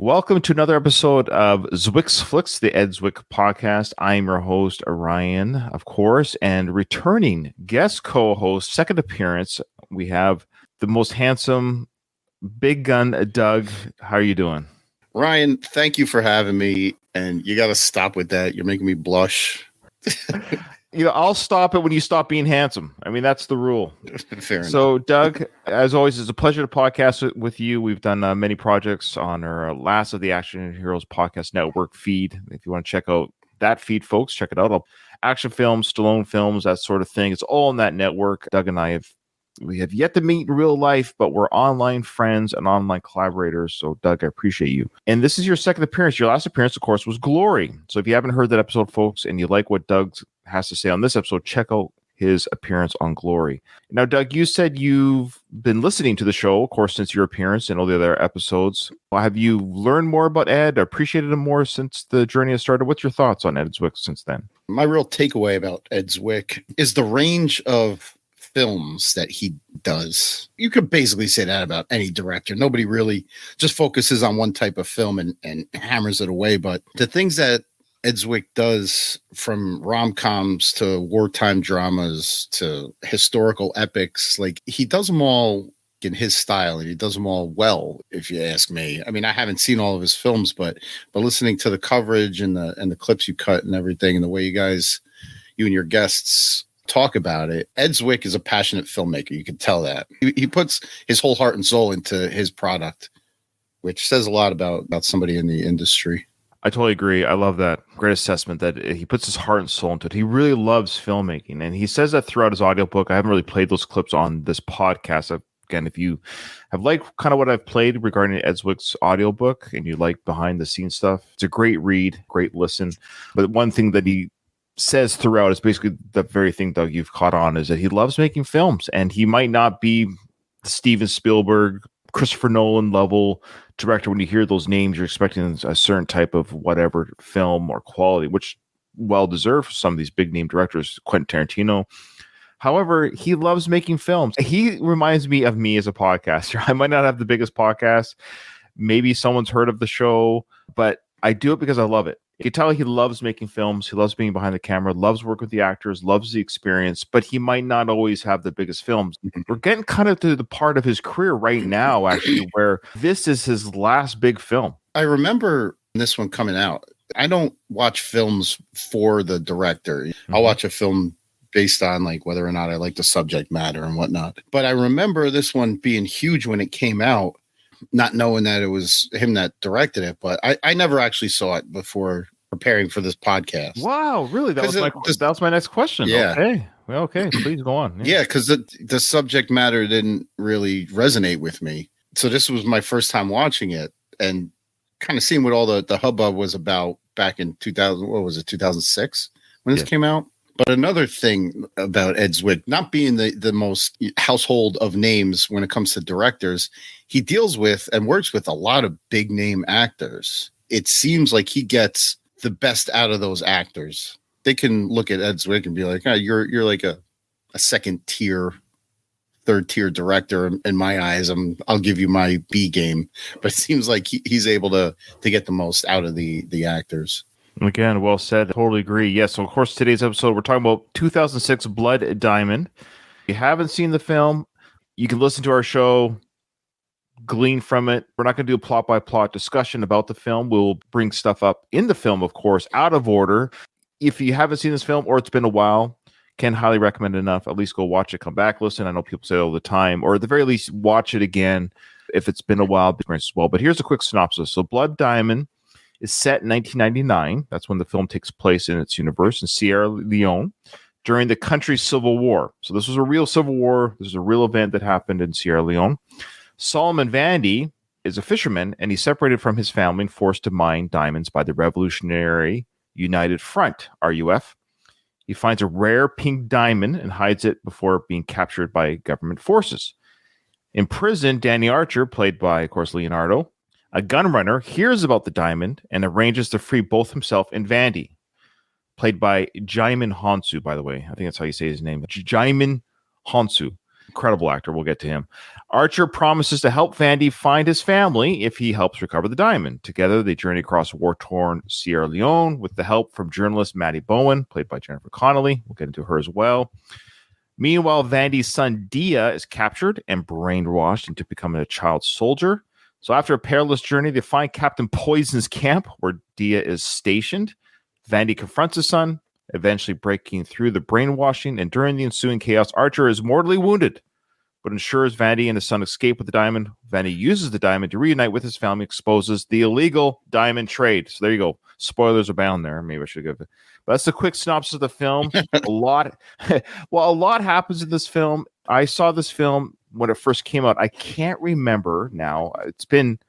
Welcome to another episode of Zwick's Flicks, the Ed Zwick podcast. I'm your host, Ryan, of course, and returning guest co-host, second appearance, we have the most handsome big gun, Doug. How are you doing? Ryan, thank you for having me, and you got to stop with that. You're making me blush. I'll stop it when you stop being handsome. I mean, that's the rule. Fair so, enough. Doug, as always, it's a pleasure to podcast with you. We've done many projects on our last of the Action Heroes Podcast Network feed. If you want to check out that feed, folks, check it out. Action films, Stallone films, that sort of thing. It's all in that network. Doug and I have yet to meet in real life, but we're online friends and online collaborators. So, Doug, I appreciate you. And this is your second appearance. Your last appearance, of course, was Glory. So if you haven't heard that episode, folks, and you like what Doug has to say on this episode, check out his appearance on Glory. Now, Doug, you said you've been listening to the show, of course, since your appearance and all the other episodes. Have you learned more about Ed, appreciated him more since the journey has started? What's your thoughts on Ed Zwick since then? My real takeaway about Ed Zwick is the range of films that he does. You could basically say that about any director. Nobody really just focuses on one type of film and hammers it away. But the things that Ed Zwick does, from rom-coms to wartime dramas to historical epics, like, he does them all in his style, and he does them all well, if you ask me. I mean, I haven't seen all of his films, but listening to the coverage and the clips you cut and everything, and the way you and your guests talk about it, Ed Zwick is a passionate filmmaker. You can tell that. He puts his whole heart and soul into his product, which says a lot about somebody in the industry. I totally agree. I love that. Great assessment that he puts his heart and soul into it. He really loves filmmaking, and he says that throughout his audiobook. I haven't really played those clips on this podcast. Again, if you have liked kind of what I've played regarding Ed Zwick's audiobook and you like behind the scenes stuff, it's a great read, great listen. But one thing that he says throughout is basically the very thing, Doug, you've caught on, is that he loves making films, and he might not be Steven Spielberg, Christopher Nolan level director. When you hear those names, you're expecting a certain type of whatever film or quality, which well deserved for some of these big name directors, Quentin Tarantino. However, he loves making films. He reminds me of me as a podcaster. I might not have the biggest podcast. Maybe someone's heard of the show, but I do it because I love it. You can tell he loves making films. He loves being behind the camera, loves working with the actors, loves the experience, but he might not always have the biggest films. We're getting kind of to the part of his career right now, actually, where this is his last big film. I remember this one coming out. I don't watch films for the director. Mm-hmm. I'll watch a film based on like whether or not I like the subject matter and whatnot. But I remember this one being huge when it came out, not knowing that it was him that directed it, but I never actually saw it before preparing for this podcast. Wow, really? That was my next question. Yeah. Okay. Well, okay, please go on. Yeah, because the subject matter didn't really resonate with me. So this was my first time watching it and kind of seeing what all the hubbub was about back in 2006 when this came out. But another thing about Ed Zwick, not being the most household of names when it comes to directors, he deals with and works with a lot of big name actors. It seems like he gets the best out of those actors. They can look at Ed Zwick and be like, oh, you're like a second tier, third tier director in my eyes. I'll give you my B game. But it seems like he's able to get the most out of the actors. Again, well said. Totally agree. Yes. So, of course, today's episode, we're talking about 2006 Blood Diamond. If you haven't seen the film, you can listen to our show, glean from it. We're not going to do a plot-by-plot discussion about the film. We'll bring stuff up in the film, of course, out of order. If you haven't seen this film or it's been a while, can highly recommend enough. At least go watch it, come back, listen. I know people say it all the time. Or at the very least, watch it again if it's been a while, experience as well. But here's a quick synopsis. So, Blood Diamond is set in 1999. That's when the film takes place in its universe in Sierra Leone during the country's civil war. So this was a real civil war. This is a real event that happened in Sierra Leone. Solomon Vandy is a fisherman, and he's separated from his family and forced to mine diamonds by the Revolutionary United Front, RUF. He finds a rare pink diamond and hides it before being captured by government forces. In prison, Danny Archer, played by, of course, Leonardo, a gunrunner, hears about the diamond and arranges to free both himself and Vandy, played by Djimon Hounsou, by the way. I think that's how you say his name. Djimon Hounsou. incredible actor. We'll get to him. Archer promises to help Vandy find his family if he helps recover the diamond. Together, they journey across war-torn Sierra Leone with the help from journalist Maddie Bowen, played by Jennifer Connelly. We'll get into her as well. Meanwhile, Vandy's son Dia is captured and brainwashed into becoming a child soldier. So after a perilous journey, they find Captain Poison's camp where Dia is stationed. Vandy confronts his son, eventually breaking through the brainwashing, and during the ensuing chaos, Archer is mortally wounded, but ensures Vandy and his son escape with the diamond. Vandy uses the diamond to reunite with his family, exposes the illegal diamond trade. So there you go. Spoilers abound there. Maybe I should give it. But that's the quick synopsis of the film. a lot happens in this film. I saw this film when it first came out. I can't remember now. It's been,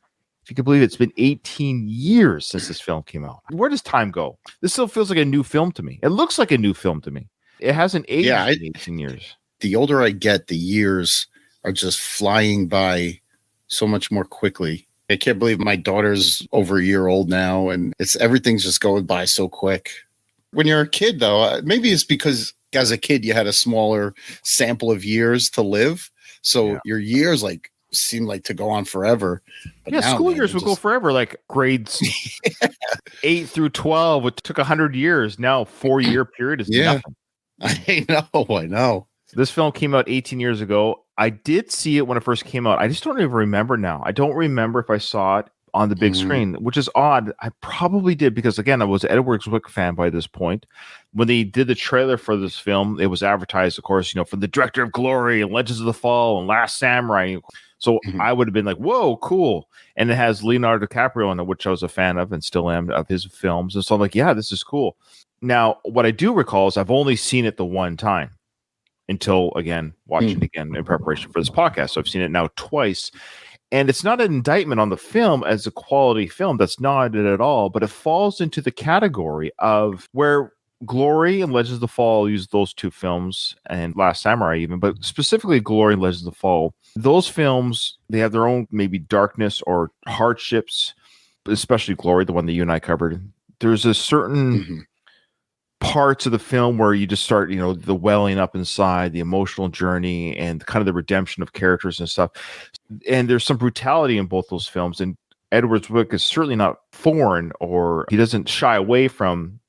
if you can believe it, it's been 18 years since this film came out. Where does time go? This still feels like a new film to me. It looks like a new film to me. It hasn't aged in 18 years. The older I get, the years are just flying by so much more quickly. I can't believe my daughter's over a year old now, and everything's just going by so quick. When you're a kid, though, maybe it's because as a kid you had a smaller sample of years to live, so your years seem like to go on forever. But now, school years would go forever. Like grades 8 through 12, it took 100 years. Now 4-year period is nothing. I know. This film came out 18 years ago. I did see it when it first came out. I just don't even remember now. I don't remember if I saw it on the big screen, which is odd. I probably did because, again, I was an Ed Zwick fan by this point. When they did the trailer for this film, it was advertised, of course, from the director of Glory and Legends of the Fall and Last Samurai. So I would have been like, whoa, cool. And it has Leonardo DiCaprio in it, which I was a fan of and still am, of his films. And so I'm like, yeah, this is cool. Now, what I do recall is I've only seen it the one time until, again, watching it again in preparation for this podcast. So I've seen it now twice. And it's not an indictment on the film as a quality film. That's not it at all. But it falls into the category of where Glory and Legends of the Fall use those two films, and Last Samurai even, but specifically Glory and Legends of the Fall. Those films, they have their own maybe darkness or hardships, especially Glory, the one that you and I covered. There's a certain parts of the film where you just start, the welling up inside, the emotional journey, and kind of the redemption of characters and stuff. And there's some brutality in both those films. And Edward Zwick is certainly not foreign, or he doesn't shy away from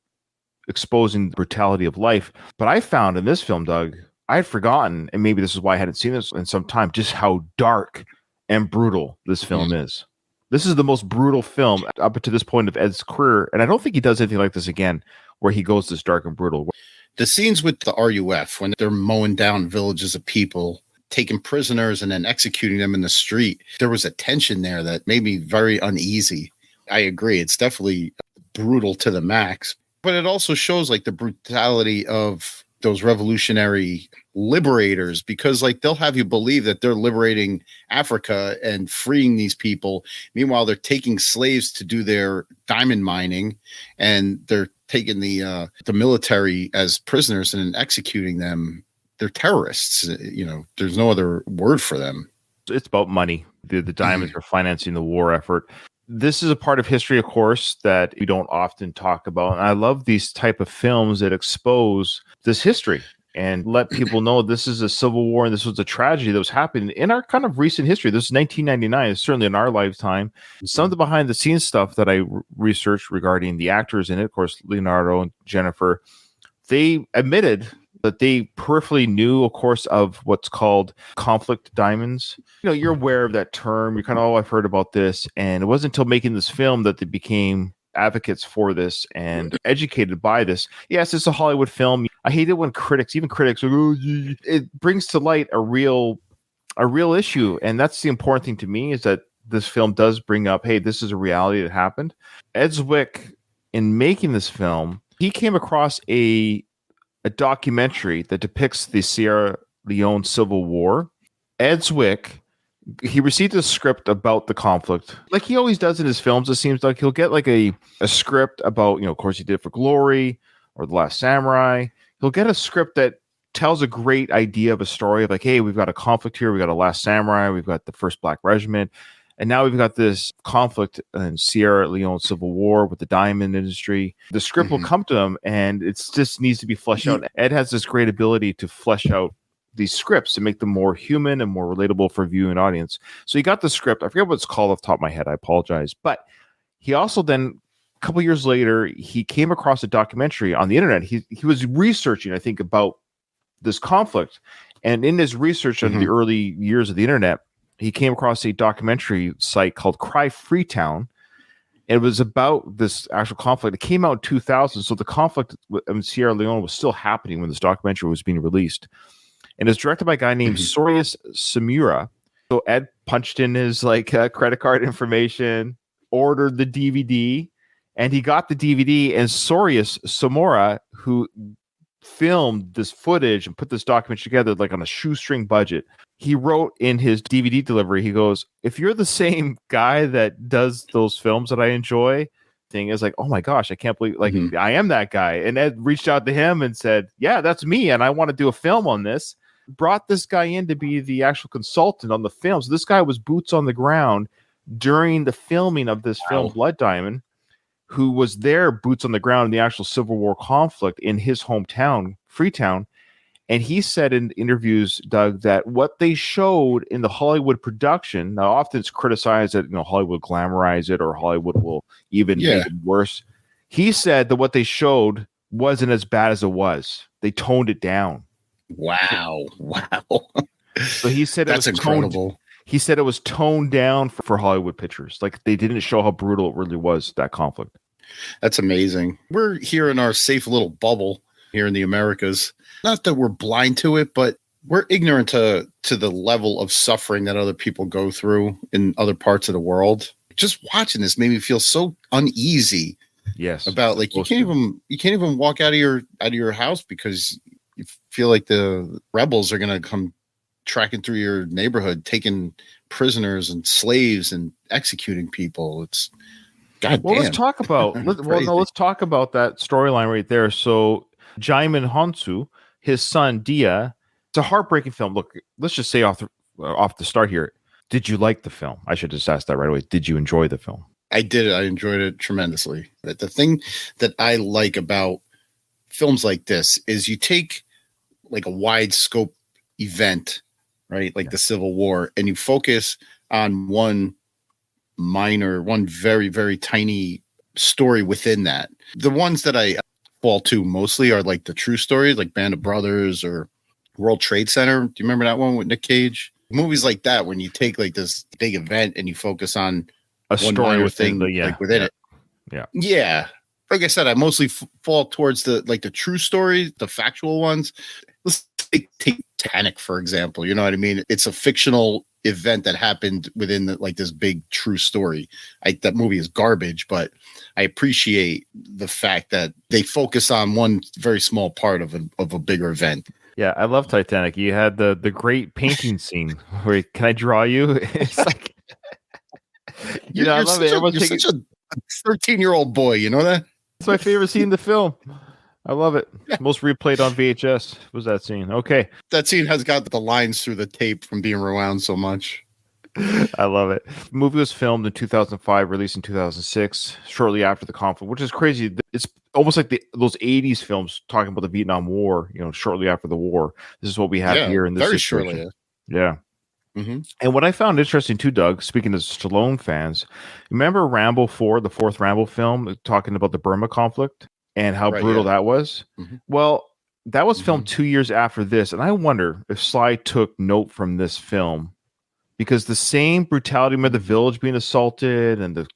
exposing the brutality of life. But I found in this film, Doug, I had forgotten, and maybe this is why I hadn't seen this in some time, just how dark and brutal this film is. This is the most brutal film up to this point of Ed's career. And I don't think he does anything like this again, where he goes this dark and brutal. The scenes with the RUF, when they're mowing down villages of people, taking prisoners and then executing them in the street, there was a tension there that made me very uneasy. I agree. It's definitely brutal to the max, but it also shows the brutality of those revolutionary liberators, because they'll have you believe that they're liberating Africa and freeing these people. Meanwhile, they're taking slaves to do their diamond mining, and they're taking the military as prisoners and executing them. They're terrorists. There's no other word for them. It's about money. The diamonds are financing the war effort. This is a part of history, of course, that we don't often talk about. And I love these type of films that expose this history and let people know this is a civil war and this was a tragedy that was happening in our kind of recent history. This is 1999, certainly in our lifetime. Some of the behind the scenes stuff that I researched regarding the actors in it, of course, Leonardo and Jennifer, they admitted that they peripherally knew, of course, of what's called conflict diamonds. You're aware of that term. You're kind of, I've heard about this. And it wasn't until making this film that they became advocates for this and educated by this. Yes, it's a Hollywood film. I hate it when critics, even critics, are, it brings to light a real issue. And that's the important thing to me, is that this film does bring up, hey, this is a reality that happened. Ed Zwick, in making this film, he came across a documentary that depicts the Sierra Leone Civil War. Ed Zwick, he received a script about the conflict, like he always does in his films. It seems like he'll get a script about, of course he did for Glory or The Last Samurai. He'll get a script that tells a great idea of a story of hey, we've got a conflict here. We've got a Last Samurai. We've got the First Black Regiment. And now we've got this conflict in Sierra Leone Civil War with the diamond industry. The script will come to him, and it just needs to be fleshed out. Ed has this great ability to flesh out these scripts to make them more human and more relatable for viewing audience. So he got the script. I forget what it's called off the top of my head. I apologize. But he also then, a couple years later, he came across a documentary on the internet. He was researching, I think, about this conflict. And in his research on the early years of the internet, he came across a documentary site called Cry Freetown. It was about this actual conflict. It came out in 2000. So the conflict in Sierra Leone was still happening when this documentary was being released. And it's directed by a guy named Sorius Samura. So Ed punched in his credit card information, ordered the DVD, and he got the DVD. And Sorius Samura, who filmed this footage and put this document together like on a shoestring budget, he wrote in his DVD delivery, he goes, if you're the same guy that does those films that I enjoy, thing is like, oh my gosh, I can't believe I am that guy. And Ed reached out to him and said, yeah, that's me. And I want to do a film on this. Brought this guy in to be the actual consultant on the film. So this guy was boots on the ground during the filming of this film, Blood Diamond, who was there boots on the ground in the actual Civil War conflict in his hometown, Freetown. And he said in interviews, Doug, that what they showed in the Hollywood production, now often it's criticized that Hollywood glamorize it or Hollywood will even make it worse. He said that what they showed wasn't as bad as it was. They toned it down. Wow. So he said that's incredible. He said it was toned down for Hollywood pictures. Like they didn't show how brutal it really was, that conflict. That's amazing. We're here in our safe little bubble here in the Americas. Not that we're blind to it, but we're ignorant to the level of suffering that other people go through in other parts of the world. Just watching this made me feel so uneasy. Yes. About you can't even walk out of your house because you feel like the rebels are going to come tracking through your neighborhood, taking prisoners and slaves and executing people. It's goddamn. Well, let's talk about let's talk about that storyline right there. So Djimon Hounsou, his son Dia, it's a heartbreaking film. Look, let's just say off the start here. Did you like the film? I should just ask that right away. Did you enjoy the film? I did. I enjoyed it tremendously. The thing that I like about films like this is you take like a wide scope event, right? Like the Civil War, and you focus on one very, very tiny story within that. The ones that I fall to mostly are like the true stories, like Band of Brothers or World Trade Center. Do you remember that one with Nick Cage? Movies like that, when you take like this big event and you focus on a story within within it. Yeah. Like I said, I mostly fall towards the true stories, the factual ones. Let's take Titanic, for example. You know what I mean? It's a fictional event that happened within this big true story. That movie is garbage, but I appreciate the fact that they focus on one very small part of a bigger event. Yeah, I love Titanic. You had the great painting scene where can I draw you? It's like I love it. You're such a 13-year-old boy, you know that? It's my favorite scene in the film. I love it. Most replayed on VHS was that scene. Okay. That scene has got the lines through the tape from being rewound so much. I love it. The movie was filmed in 2005, released in 2006, shortly after the conflict, which is crazy. It's almost like those 80s films talking about the Vietnam War, shortly after the war. This is what we have here in this very situation. Shortly. Yeah. Mm-hmm. And what I found interesting too, Doug, speaking of Stallone fans, remember Rambo 4, the fourth Rambo film, talking about the Burma conflict and how brutal that was? Mm-hmm. Well, that was filmed 2 years after this. And I wonder if Sly took note from this film, because the same brutality of the village being assaulted and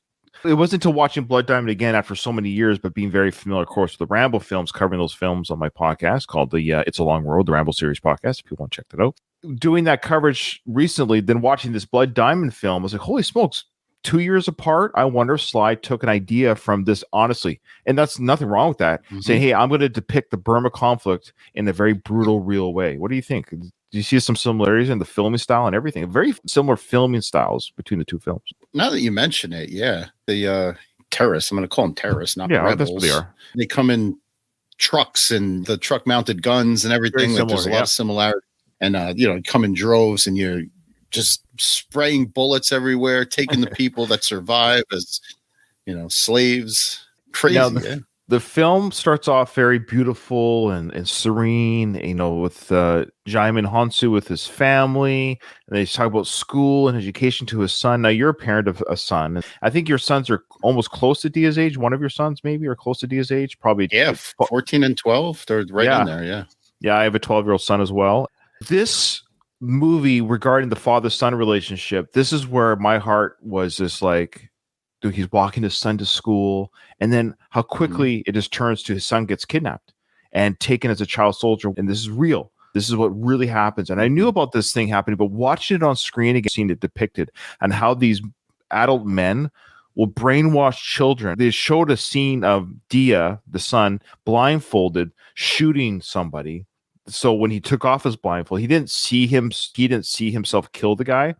it wasn't until watching Blood Diamond again after so many years, but being very familiar, of course, with the Rambo films, covering those films on my podcast called the It's a Long Road, the Rambo series podcast, if you want to check that out. Doing that coverage recently, then watching this Blood Diamond film, I was like, holy smokes, 2 years apart. I wonder if Sly took an idea from this, honestly. And that's nothing wrong with that. Saying, hey, I'm going to depict the Burma conflict in a very brutal, real way. What do you think? Do you see some similarities in the filming style and everything? Very similar filming styles between the two films. Now that you mention it, yeah. The terrorists, I'm going to call them terrorists, not rebels. That's what they are. They come in trucks and the truck-mounted guns and everything. Similar, there's a lot of similarity. And, come in droves and you're just spraying bullets everywhere, taking the people that survive as, slaves. Crazy. Now, the film starts off very beautiful and serene, with Djimon Hounsou with his family, and they talk about school and education to his son. Now, you're a parent of a son. I think your sons are almost close to Dia's age. One of your sons maybe are close to Dia's age, probably. Yeah, 14 and 12. They're right in there, yeah. Yeah, I have a 12-year-old son as well. This movie regarding the father-son relationship, this is where my heart was just like, dude, he's walking his son to school, and then how quickly it just turns to his son gets kidnapped and taken as a child soldier. And this is real. This is what really happens. And I knew about this thing happening, but watching it on screen again, seeing it depicted and how these adult men will brainwash children. They showed a scene of Dia, the son, blindfolded, shooting somebody. So when he took off his blindfold, he didn't see himself kill the guy.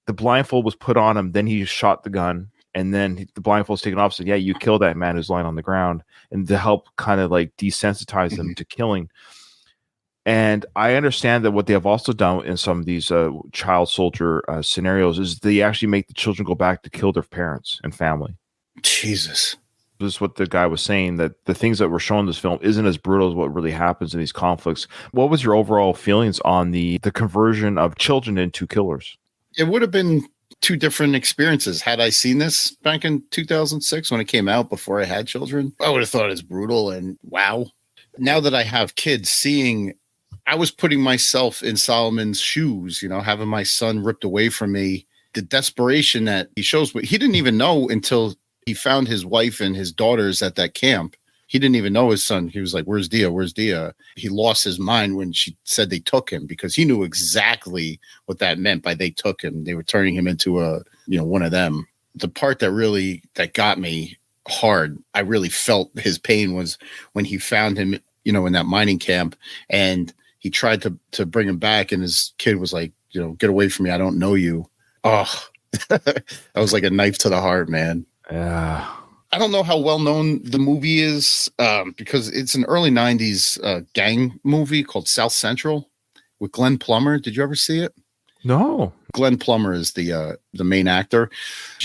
The blindfold was put on him. Then he shot the gun. And then the blindfold's taken off. So yeah, you killed that man who's lying on the ground, and to help kind of like desensitize them to killing. And I understand that what they have also done in some of these child soldier scenarios is they actually make the children go back to kill their parents and family. Jesus. This is what the guy was saying, that the things that were shown in this film isn't as brutal as what really happens in these conflicts. What was your overall feelings on the conversion of children into killers? It would have been two different experiences. Had I seen this back in 2006 when it came out before I had children, I would have thought it's brutal and wow. Now that I have kids, I was putting myself in Solomon's shoes, having my son ripped away from me, the desperation that he shows. But he didn't even know until he found his wife and his daughters at that camp. He didn't even know his son. He was like, where's Dia? Where's Dia? He lost his mind when she said they took him, because he knew exactly what that meant by they took him. They were turning him into one of them. The part that got me hard, I really felt his pain, was when he found him, in that mining camp, and he tried to bring him back, and his kid was like, get away from me. I don't know you. Oh, that was like a knife to the heart, man. Yeah. I don't know how well known the movie is, because it's an early 90s gang movie called South Central with Glenn Plummer. Did you ever see it? No. Glenn Plummer is the main actor.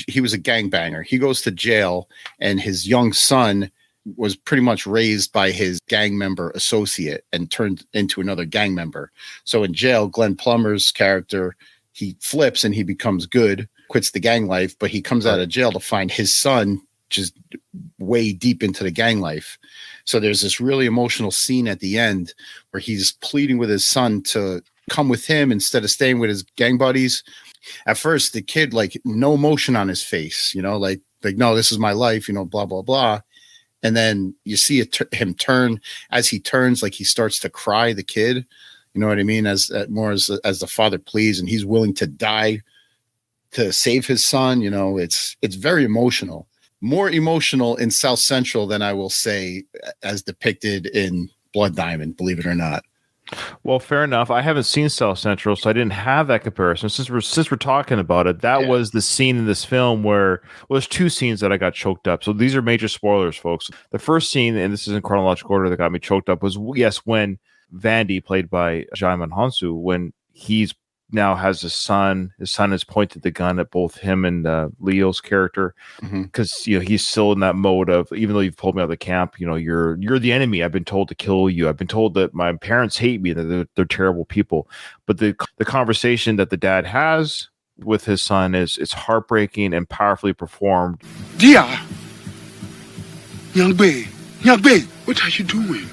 He was a gangbanger. He goes to jail, and his young son was pretty much raised by his gang member associate and turned into another gang member. So in jail, Glenn Plummer's character, he flips and he becomes good, quits the gang life, but he comes out of jail to find his son just way deep into the gang life. So there's this really emotional scene at the end where he's pleading with his son to come with him instead of staying with his gang buddies. At first, the kid, like, no emotion on his face, like, no, this is my life, blah, blah, blah. And then you see him turn. As he turns, like, he starts to cry, the kid, you know what I mean? As the father pleads, and he's willing to die to save his son. It's very emotional. More emotional in South Central than I will say as depicted in Blood Diamond, believe it or not. Well, fair enough. I haven't seen South Central, so I didn't have that comparison. Since we're talking about it, that was the scene in this film where, well, there's two scenes that I got choked up. So these are major spoilers, folks. The first scene, and this is in chronological order, that got me choked up was, when Vandy, played by Djimon Hounsou, when he's now has a son. His son has pointed the gun at both him and Leo's character, because he's still in that mode of, even though you've pulled me out of the camp, you're the enemy. I've been told to kill you. I've been told that my parents hate me, that they're terrible people. But the conversation that the dad has with his son is heartbreaking and powerfully performed. Dia, young babe, what are you doing?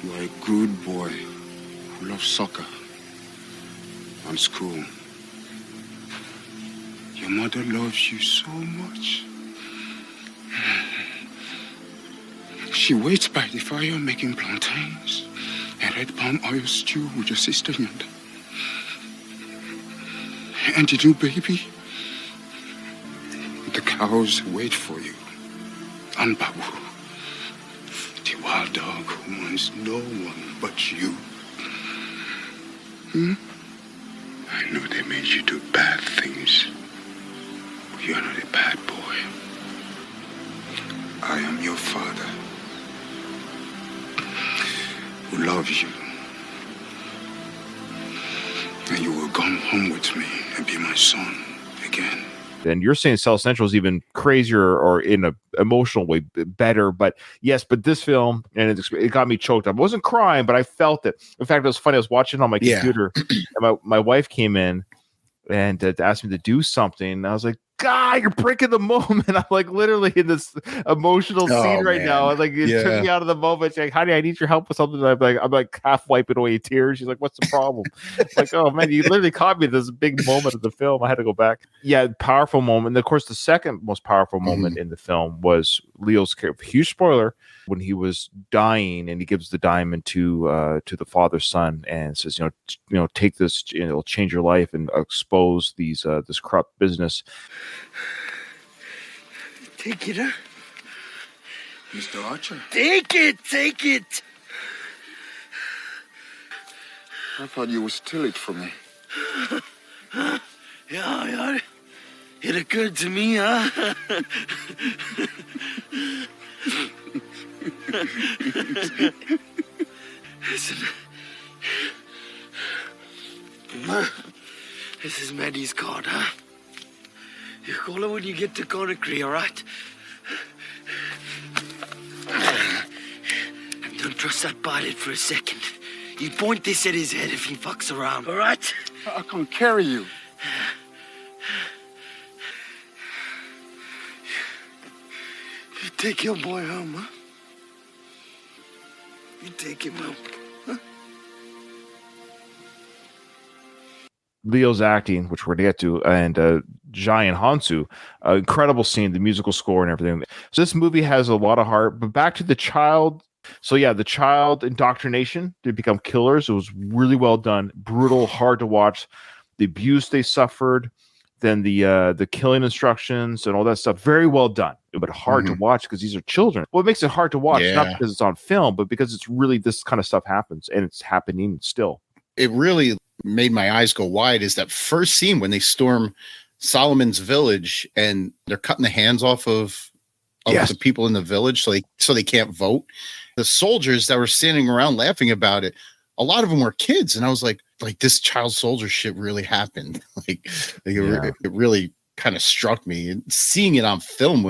You are a good boy who loves soccer and school. Your mother loves you so much. She waits by the fire making plantains and red palm oil stew with your sister yonder. And the new baby, the cows wait for you. And Babu, the wild dog who wants no one but you. I know they made you do bad things, but you're not a bad boy. I am your father, who loves you. And you will come home with me and be my son again. And you're saying South Central is even crazier or in an emotional way better. But yes, but this film, and it got me choked up. I wasn't crying, but I felt it. In fact, it was funny. I was watching on my computer, and my wife came in and asked me to do something. And I was like, God, you're breaking the moment. I'm like literally in this emotional scene right now. Like it took me out of the moment. She's like, honey, I need your help with something. I'm like half wiping away tears. She's like, what's the problem? Like, oh man, you literally caught me at this big moment of the film. I had to go back. Yeah, powerful moment. And of course, the second most powerful moment in the film was Leo's character. Huge spoiler, when he was dying and he gives the diamond to the father's son and says, you know, take this, it'll change your life and expose these this corrupt business. Take it, huh? Mr. Archer. Take it! I thought you would steal it from me. Yeah. It occurred to me, huh? Listen. This is Maddie's card, huh? You call her when you get to Conakry, all right? And don't trust that pilot for a second. You point this at his head if he fucks around, all right? I can't carry you. You take your boy home, huh? You take him home. Leo's acting, which we're going to get to, and Djimon Hounsou, incredible scene, the musical score and everything. So this movie has a lot of heart, but back to the child. So yeah, the child indoctrination to become killers. It was really well done, brutal, hard to watch. The abuse they suffered, then the killing instructions and all that stuff. Very well done, but hard to watch because these are children. What makes it hard to watch, not because it's on film, but because it's really this kind of stuff happens and it's happening still. It really made my eyes go wide is that first scene when they storm Solomon's village and they're cutting the hands off of the people in the village so they can't vote. The soldiers that were standing around laughing about it, a lot of them were kids, and I was like this child soldier shit really happened. It really kind of struck me, and seeing it on film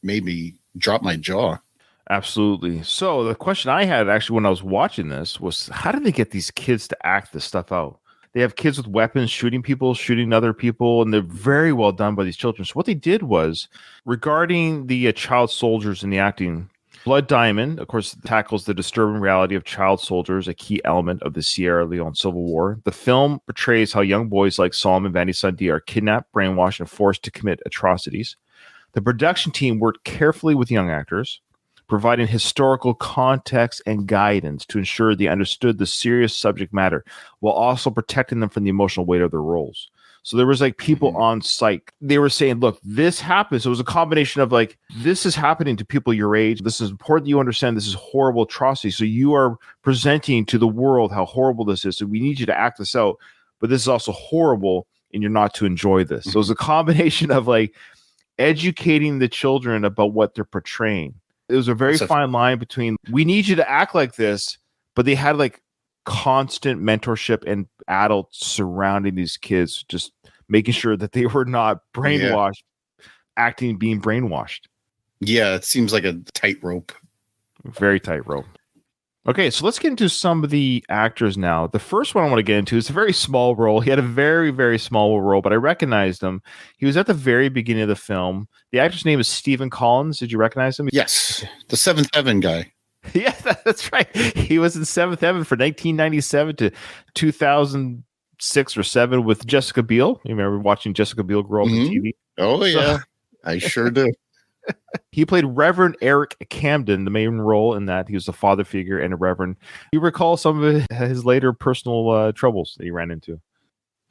made me drop my jaw. Absolutely. So the question I had actually when I was watching this was, how did they get these kids to act this stuff out? They have kids with weapons shooting people, shooting other people, and they're very well done by these children. So what they did was, regarding the child soldiers in the acting, Blood Diamond, of course, tackles the disturbing reality of child soldiers, a key element of the Sierra Leone Civil War. The film portrays how young boys like Solomon Vandy are kidnapped, brainwashed, and forced to commit atrocities. The production team worked carefully with young actors, providing historical context and guidance to ensure they understood the serious subject matter while also protecting them from the emotional weight of their roles. So there was people on site. They were saying, look, this happens. So it was a combination of this is happening to people your age. This is important that you understand this is horrible atrocity. So you are presenting to the world how horrible this is. So we need you to act this out. But this is also horrible and you're not to enjoy this. So it was a combination of educating the children about what they're portraying. It was a very fine line between we need you to act like this, but they had constant mentorship and adults surrounding these kids, just making sure that they were not brainwashed, being brainwashed. Yeah, it seems like a tightrope. Very tightrope. Okay, so let's get into some of the actors now. The first one I want to get into is a very small role. He had a very, very small role, but I recognized him. He was at the very beginning of the film. The actor's name is Stephen Collins. Did you recognize him? Yes, the Seventh Heaven guy. Yeah, that's right. He was in Seventh Heaven for 1997 to 2006 or 7 with Jessica Biel. You remember watching Jessica Biel grow up on TV? Oh, yeah. I sure do. He played Reverend Eric Camden, the main role in that. He was a father figure and a reverend. You recall some of his later personal troubles that he ran into?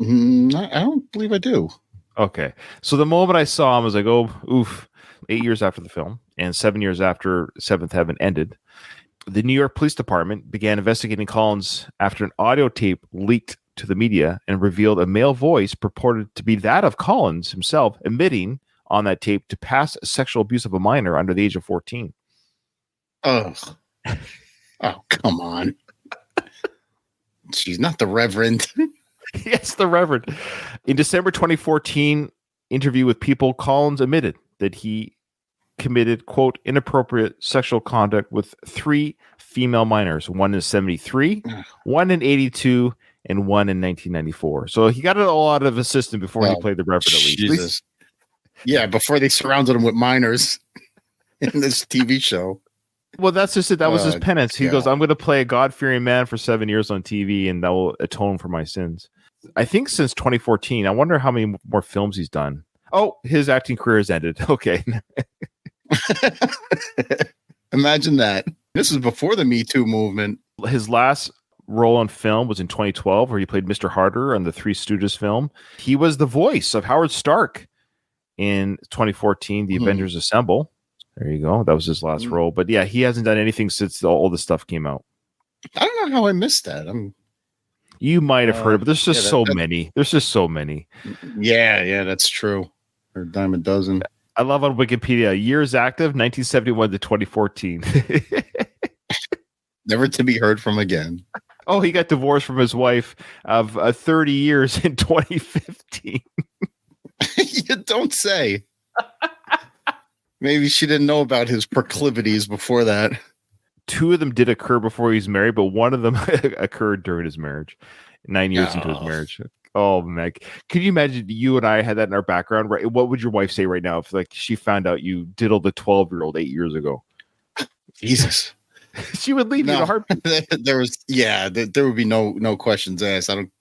I don't believe I do. Okay. So the moment I saw him, I was like, oh, oof. 8 years after the film and 7 years after Seventh Heaven ended, the New York Police Department began investigating Collins after an audio tape leaked to the media and revealed a male voice purported to be that of Collins himself admitting on that tape to past sexual abuse of a minor under the age of 14. Oh, come on. She's not the Reverend. Yes, the Reverend. In December 2014, interview with People, Collins admitted that he committed, quote, inappropriate sexual conduct with 3 female minors, one in 73, one in 82, and one in 1994. So he got it all out of his system before he played the Reverend, at least. Jesus. Yeah, before they surrounded him with minors in this TV show. Well, that's just it. That was his penance. He goes, I'm going to play a God-fearing man for 7 years on TV, and that will atone for my sins. I think since 2014. I wonder how many more films he's done. Oh, his acting career has ended. Okay. Imagine that. This is before the Me Too movement. His last role on film was in 2012, where he played Mr. Harder on the Three Stooges film. He was the voice of Howard Stark in 2014, The Avengers Assemble. There you go. That was his last role. But yeah, he hasn't done anything since all this stuff came out. I don't know how I missed that. You might have heard it, but there's just so many. There's just so many. Yeah, that's true. Or a dime a dozen. I love on Wikipedia, years active, 1971 to 2014. Never to be heard from again. Oh, he got divorced from his wife of 30 years in 2015. You don't say. Maybe she didn't know about his proclivities before that. 2 of them did occur before he was married, but one of them occurred during his marriage, 9 years into his marriage. Oh, man. Could you imagine you and I had that in our background? Right? What would your wife say right now if like she found out you diddled a 12-year-old 8 years ago? Jesus. She would leave you in a heartbeat. There would be no questions asked. I don't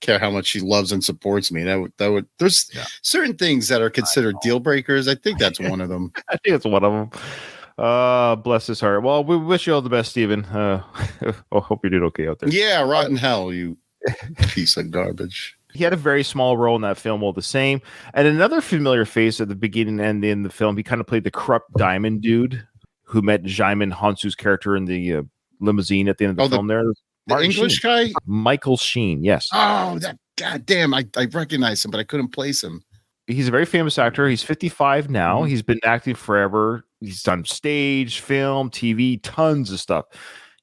care how much she loves and supports me. That would there's certain things that are considered deal breakers. I think that's one of them. I think it's one of them. Bless his heart. Well, we wish you all the best, Stephen. Hope you're doing okay out there. Yeah, rotten hell, you piece of garbage. He had a very small role in that film, all the same. And another familiar face at the beginning and in the film, he kind of played the corrupt diamond dude who met Djimon Hounsou's character in the limousine at the end of the film there. The English guy? Michael Sheen, yes. Oh, that goddamn. I recognize him, but I couldn't place him. He's a very famous actor. He's 55 now. He's been acting forever. He's done stage, film, TV, tons of stuff.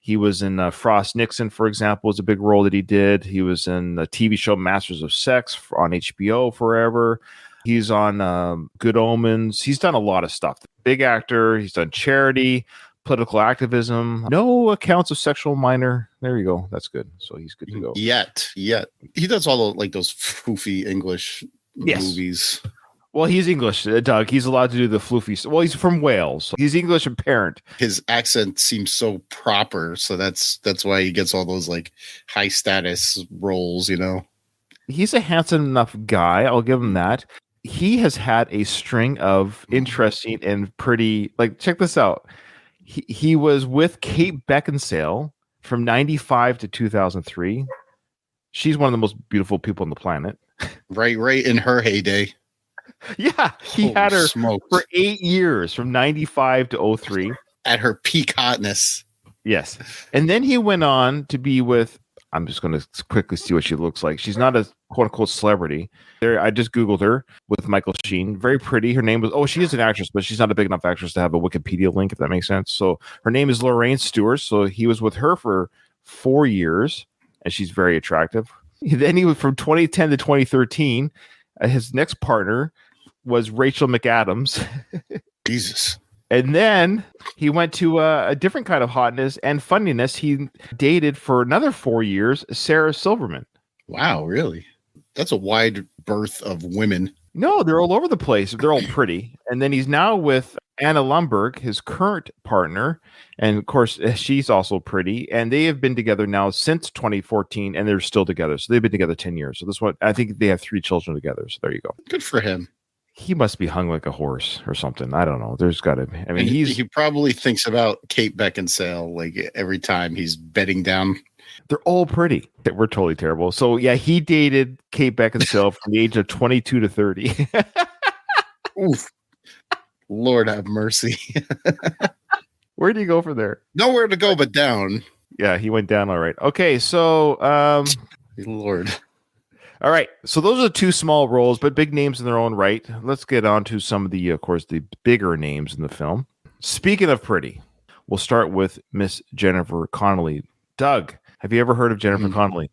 He was in Frost Nixon, for example, was a big role that he did. He was in the TV show Masters of Sex on HBO forever. He's on Good Omens. He's done a lot of stuff. Big actor. He's done charity, political activism. No accounts of sexual minor. There you go. That's good. So he's good to go. Yet. He does all those foofy English movies. Well, he's English, Doug. He's allowed to do the floofy. Well, he's from Wales. So he's English apparent. His accent seems so proper, so that's why he gets all those like high status roles, you know. He's a handsome enough guy. I'll give him that. He has had a string of interesting and pretty. Like, check this out. He was with Kate Beckinsale from 1995 to 2003. She's one of the most beautiful people on the planet. Right in her heyday. Yeah, he had her for 8 years, from 95 to 03. At her peak hotness. Yes. And then he went on to be with, I'm just going to quickly see what she looks like. She's not a quote-unquote celebrity. I just Googled her with Michael Sheen. Very pretty. Her name was, she is an actress, but she's not a big enough actress to have a Wikipedia link, if that makes sense. So her name is Lorraine Stewart. So he was with her for 4 years, and she's very attractive. Then he was from 2010 to 2013. His next partner was Rachel McAdams. Jesus. And then he went to a different kind of hotness and funniness. He dated for another 4 years Sarah Silverman. Wow, really? That's a wide berth of women. No, they're all over the place. They're all pretty. And then he's now with Anna Lumberg, his current partner. And of course, she's also pretty. And they have been together now since 2014, and they're still together. So they've been together 10 years. So this one, I think they have 3 children together. So there you go. Good for him. He must be hung like a horse or something. I don't know. There's got to be. I mean, he probably thinks about Kate Beckinsale like every time he's bedding down. They're all pretty. We're totally terrible. So yeah, he dated Kate Beckinsale from the age of 22 to 30. Oof. Lord have mercy. Where do you go from there? Nowhere to go but down. Yeah, he went down all right. Okay, so Lord. All right, so those are 2 small roles, but big names in their own right. Let's get on to some of the, of course, the bigger names in the film. Speaking of pretty, we'll start with Miss Jennifer Connelly. Doug, have you ever heard of Jennifer Connelly?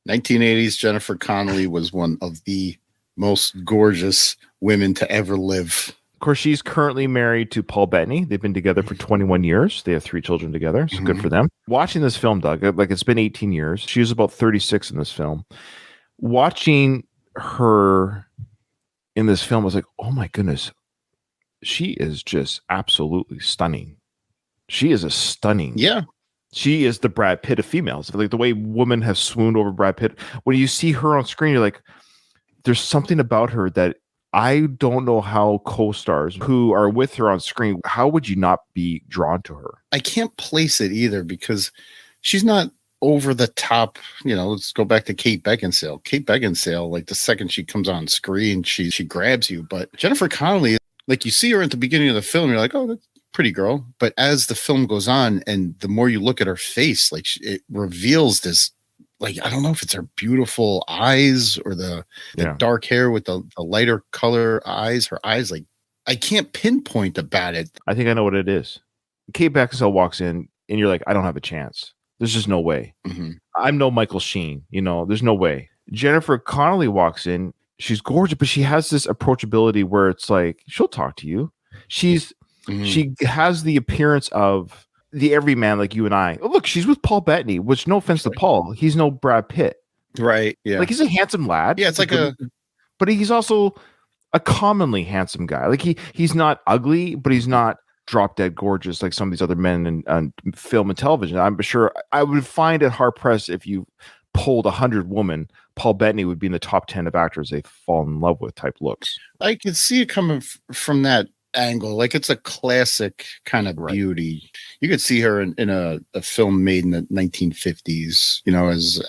1980s Jennifer Connelly was one of the most gorgeous women to ever live. Of course, she's currently married to Paul Bettany. They've been together for 21 years. They have 3 children together. So good for them. Watching this film, Doug, like it's been 18 years. She was about 36 in this film. Watching her in this film was like, oh my goodness, she is just absolutely stunning. She is a stunning. Yeah. She is the Brad Pitt of females. Like the way women have swooned over Brad Pitt. When you see her on screen, you're like, there's something about her that I don't know how co-stars who are with her on screen, how would you not be drawn to her? I can't place it either because she's not over the top. Let's go back to Kate Beckinsale. Kate Beckinsale, like the second she comes on screen, she grabs you. But Jennifer Connelly, like you see her at the beginning of the film, you're like, oh, that's a pretty girl. But as the film goes on and the more you look at her face, like it reveals this, like, I don't know if it's her beautiful eyes or the dark hair with the lighter color eyes. Her eyes, like, I can't pinpoint about it. I think I know what it is. Kate Beckinsale walks in and you're like, I don't have a chance. There's just no way. I'm no Michael Sheen. There's no way. Jennifer Connelly walks in. She's gorgeous, but she has this approachability where it's like, she'll talk to you. She has the appearance of the everyman like you and I. Oh, look, she's with Paul Bettany, which no offense to Paul, he's no Brad Pitt. Right. Yeah. Like he's a handsome lad. Yeah, it's like but he's also a commonly handsome guy. Like he's not ugly, but he's not drop dead gorgeous like some of these other men in film and television. I'm sure I would find it hard pressed if you polled 100 women, Paul Bettany would be in the top 10 of actors they fall in love with type looks. I could see it coming from that angle. Like it's a classic kind of beauty. You could see her in a film made in the 1950s,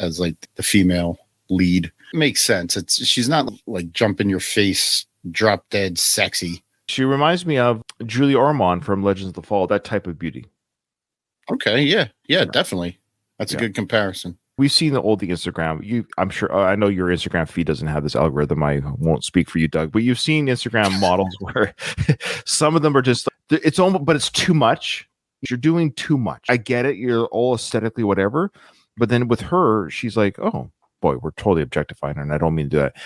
as like the female lead. It makes sense. She's not like jump in your face, drop dead sexy. She reminds me of Julia Ormond from Legends of the Fall, that type of beauty. Okay, yeah, definitely. That's a good comparison. We've seen the Instagram. I'm sure. I know your Instagram feed doesn't have this algorithm. I won't speak for you, Doug. But you've seen Instagram models where some of them are just. It's almost, but it's too much. You're doing too much. I get it. You're all aesthetically whatever, but then with her, she's like, oh boy, we're totally objectifying her, and I don't mean to do that.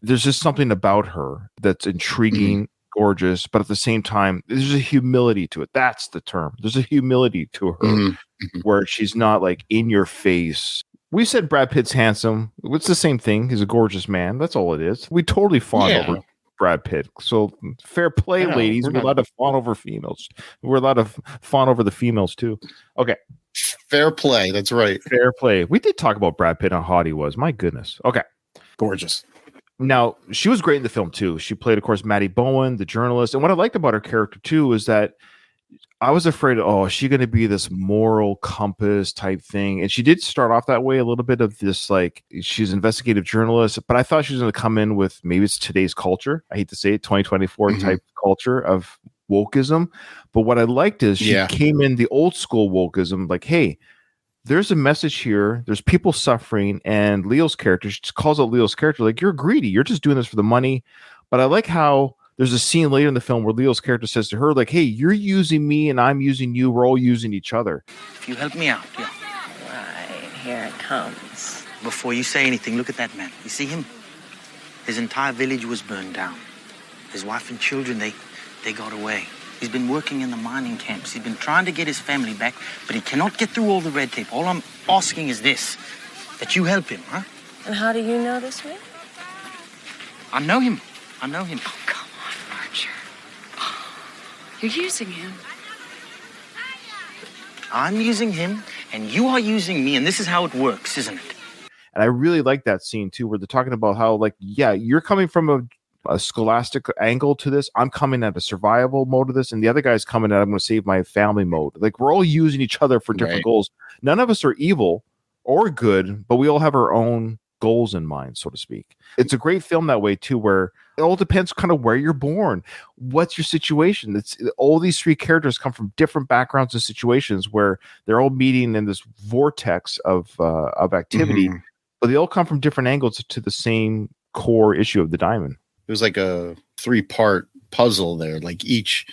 There's just something about her that's intriguing, gorgeous, but at the same time, there's a humility to it. That's the term. There's a humility to her where she's not like in your face. We said Brad Pitt's handsome. It's the same thing. He's a gorgeous man. That's all it is. We totally fawn over Brad Pitt. So fair play, ladies. We're allowed to fawn over females. We're allowed to fawn over the females too. Okay. Fair play. That's right. Fair play. We did talk about Brad Pitt and how hot he was. My goodness. Okay. Gorgeous. Now, she was great in the film too. She played, of course, Maddie Bowen, the journalist. And what I liked about her character too is that I was afraid, is she going to be this moral compass type thing? And she did start off that way, a little bit of this, like, she's an investigative journalist, but I thought she was going to come in with, maybe it's today's culture. I hate to say it, 2024 type culture of wokeism. But what I liked is she came in the old school wokeism, like, hey, there's a message here. There's people suffering. And Leo's character, she just calls out Leo's character, like, you're greedy. You're just doing this for the money. But I like how there's a scene later in the film where Leo's character says to her, like, hey, you're using me and I'm using you. We're all using each other. If you help me out, Right, here it comes. Before you say anything, look at that man. You see him? His entire village was burned down. His wife and children, they got away. He's been working in the mining camps. He's been trying to get his family back, but he cannot get through all the red tape. All I'm asking is this, that you help him, huh? And how do you know this man? I know him. Oh, come on, Archer. You're using him. I'm using him, and you are using me, and this is how it works, isn't it? And I really like that scene, too, where they're talking about how, like, yeah, you're coming from a scholastic angle to this. I'm coming at a survival mode of this, and the other guy's coming at I'm going to save my family mode. Like, we're all using each other for different goals. None of us are evil or good, but we all have our own goals in mind, so to speak. It's a great film that way, too, where it all depends kind of where you're born. What's your situation? It's all these three characters come from different backgrounds and situations where they're all meeting in this vortex of activity, but they all come from different angles to the same core issue of the diamond. It was like a 3-part puzzle there. Like each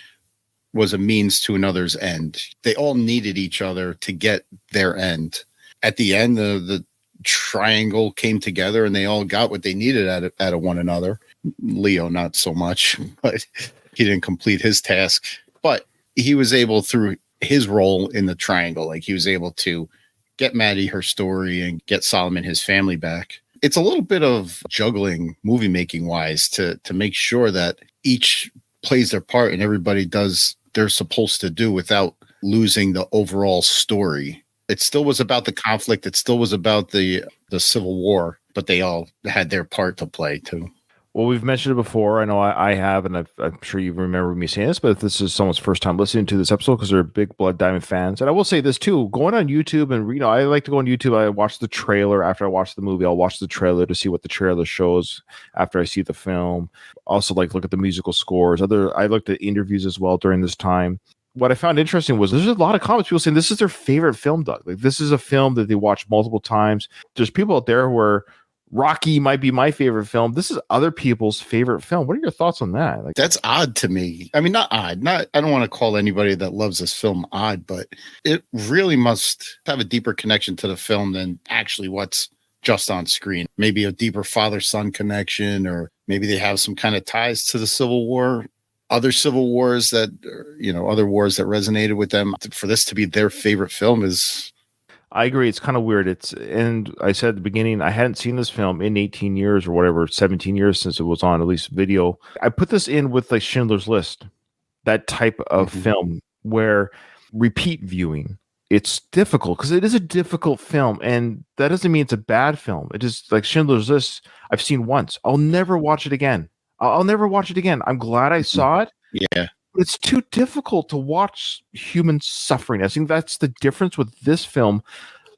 was a means to another's end. They all needed each other to get their end. At the end, the triangle came together and they all got what they needed out of one another. Leo, not so much, but he didn't complete his task. But he was able, through his role in the triangle, like he was able to get Maddie her story and get Solomon his family back. It's a little bit of juggling, movie making wise, to make sure that each plays their part and everybody does they're supposed to do without losing the overall story. It still was about the conflict. It still was about the Civil War, but they all had their part to play too. Well, we've mentioned it before. I know I have, and I'm sure you remember me saying this, but if this is someone's first time listening to this episode because they're big Blood Diamond fans. And I will say this too, going on YouTube, and I like to go on YouTube. I watch the trailer after I watch the movie. I'll watch the trailer to see what the trailer shows after I see the film. Also, look at the musical scores. I looked at interviews as well during this time. What I found interesting was there's a lot of comments, people saying this is their favorite film, Doug. Like, this is a film that they watch multiple times. There's people out there where Rocky might be my favorite film. This is other people's favorite film. What are your thoughts on that? Like, that's odd to me. I mean, not odd. I don't want to call anybody that loves this film odd, but it really must have a deeper connection to the film than actually what's just on screen. Maybe a deeper father-son connection, or maybe they have some kind of ties to the Civil War, other Civil Wars that, other wars that resonated with them. For this to be their favorite film is... I agree. It's kind of weird. And I said at the beginning, I hadn't seen this film in 18 years or whatever, 17 years since it was on at least video. I put this in with like Schindler's List, that type of film where repeat viewing, it's difficult because it is a difficult film. And that doesn't mean it's a bad film. It is like Schindler's List. I've seen once. I'll never watch it again. I'll never watch it again. I'm glad I saw it. Yeah. It's too difficult to watch human suffering. I think that's the difference with this film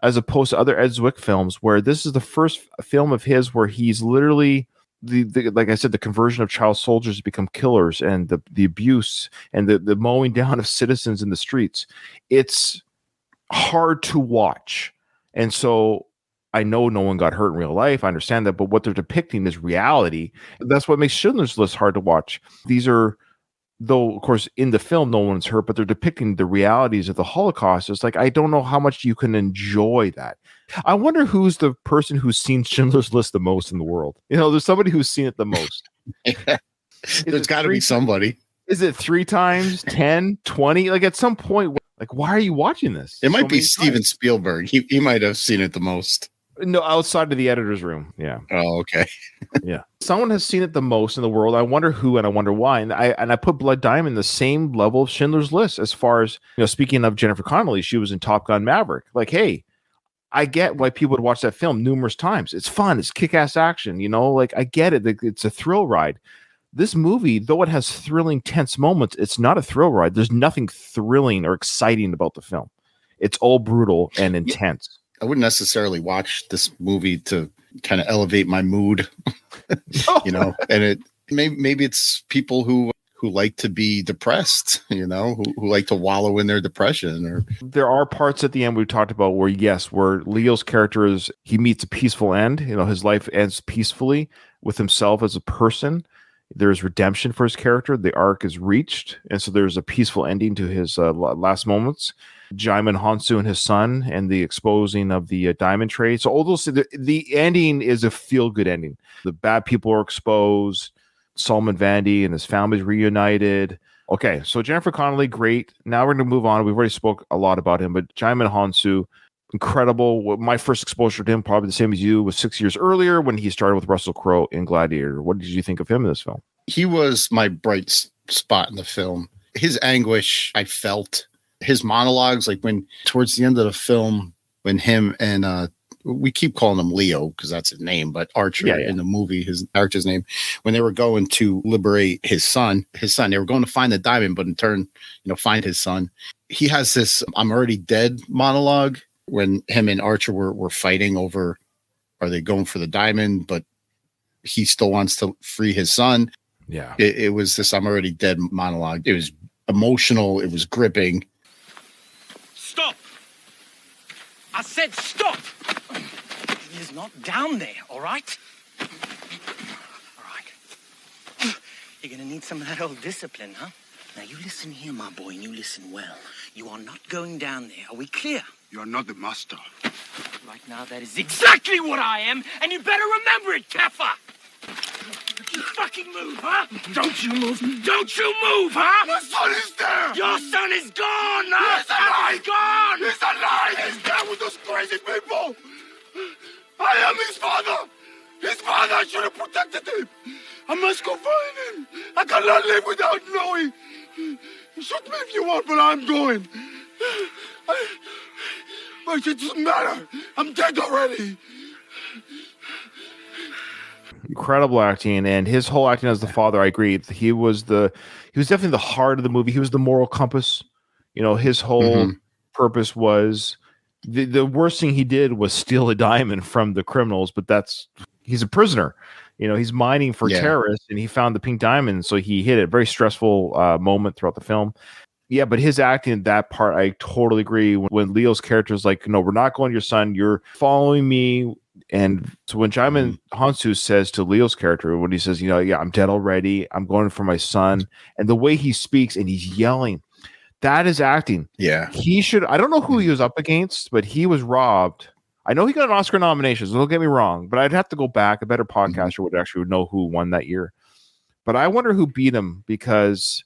as opposed to other Ed Zwick films, where this is the first film of his where he's literally like I said, the conversion of child soldiers to become killers, and the abuse and the mowing down of citizens in the streets. It's hard to watch. And so I know no one got hurt in real life. I understand that, but what they're depicting is reality. That's what makes Schindler's List hard to watch. These are, though, of course, in the film, no one's hurt, but they're depicting the realities of the Holocaust. It's like, I don't know how much you can enjoy that. I wonder who's the person who's seen Schindler's List the most in the world. There's somebody who's seen it the most. There's got to be somebody. Is it 3 times, 10, 20? Like, at some point, like, why are you watching this? It might be Steven Spielberg. He might have seen it the most. No, outside of the editor's room. Yeah. Oh, okay. Yeah. Someone has seen it the most in the world. I wonder who, and I wonder why. And I put Blood Diamond in the same level of Schindler's List as far as, speaking of Jennifer Connelly, she was in Top Gun Maverick. Like, hey, I get why people would watch that film numerous times. It's fun. It's kick-ass action. Like, I get it. It's a thrill ride. This movie, though it has thrilling, tense moments, it's not a thrill ride. There's nothing thrilling or exciting about the film. It's all brutal and intense. I wouldn't necessarily watch this movie to kind of elevate my mood, and it maybe it's people who like to be depressed, who like to wallow in their depression. Or there are parts at the end we talked about where Leo's character he meets a peaceful end. His life ends peacefully with himself as a person. There's redemption for his character. The arc is reached, and so there's a peaceful ending to his last moments. Djimon Hounsou and his son, and the exposing of the diamond trade. So all those, the ending is a feel-good ending. The bad people are exposed. Solomon Vandy and his family's reunited. Okay, so Jennifer Connelly, great. Now we're going to move on. We've already spoke a lot about him, but Djimon Hounsou, incredible. My first exposure to him, probably the same as you, was 6 years earlier when he started with Russell Crowe in Gladiator. What did you think of him in this film? He was my bright spot in the film. His anguish, I felt. His monologues, like when towards the end of the film, when him and we keep calling him Leo because that's his name, but Archer in the movie, his character's name, when they were going to liberate his son, they were going to find the diamond, but in turn, find his son. He has this "I'm already dead" monologue when him and Archer were fighting over, are they going for the diamond, but he still wants to free his son. Yeah, it was this "I'm already dead" monologue. It was emotional. It was gripping. Stop! I said stop! He's not down there, all right? All right. You're gonna need some of that old discipline, huh? Now you listen here, my boy, and you listen well. You are not going down there. Are we clear? You are not the master. Right now, that is exactly what I am, and you better remember it, Kaffa! You fucking move, huh? Don't you move. Don't you move, huh? My son is there. Your son is gone. He's alive. Gone. He's alive. He's there with those crazy people. I am his father. His father, I should have protected him. I must go find him. I cannot live without knowing. Shoot me if you want, but I'm going. But it doesn't matter. I'm dead already. Incredible acting, and his whole acting as the father, I agree. He was definitely the heart of the movie. He was the moral compass. You know, his whole purpose was the worst thing he did was steal a diamond from the criminals, but he's a prisoner. You know, he's mining for terrorists, and he found the pink diamond, so he hit it. Very stressful moment throughout the film. Yeah, but his acting in that part, I totally agree. When Leo's character is like, no, we're not going to your son. You're following me. And so when Djimon Hounsou says to Leo's character, when he says, you know, yeah, I'm dead already. I'm going for my son. And the way he speaks and he's yelling, that is acting. Yeah. I don't know who he was up against, but he was robbed. I know he got an Oscar nomination, so don't get me wrong, but I'd have to go back. A better podcaster would know who won that year. But I wonder who beat him, because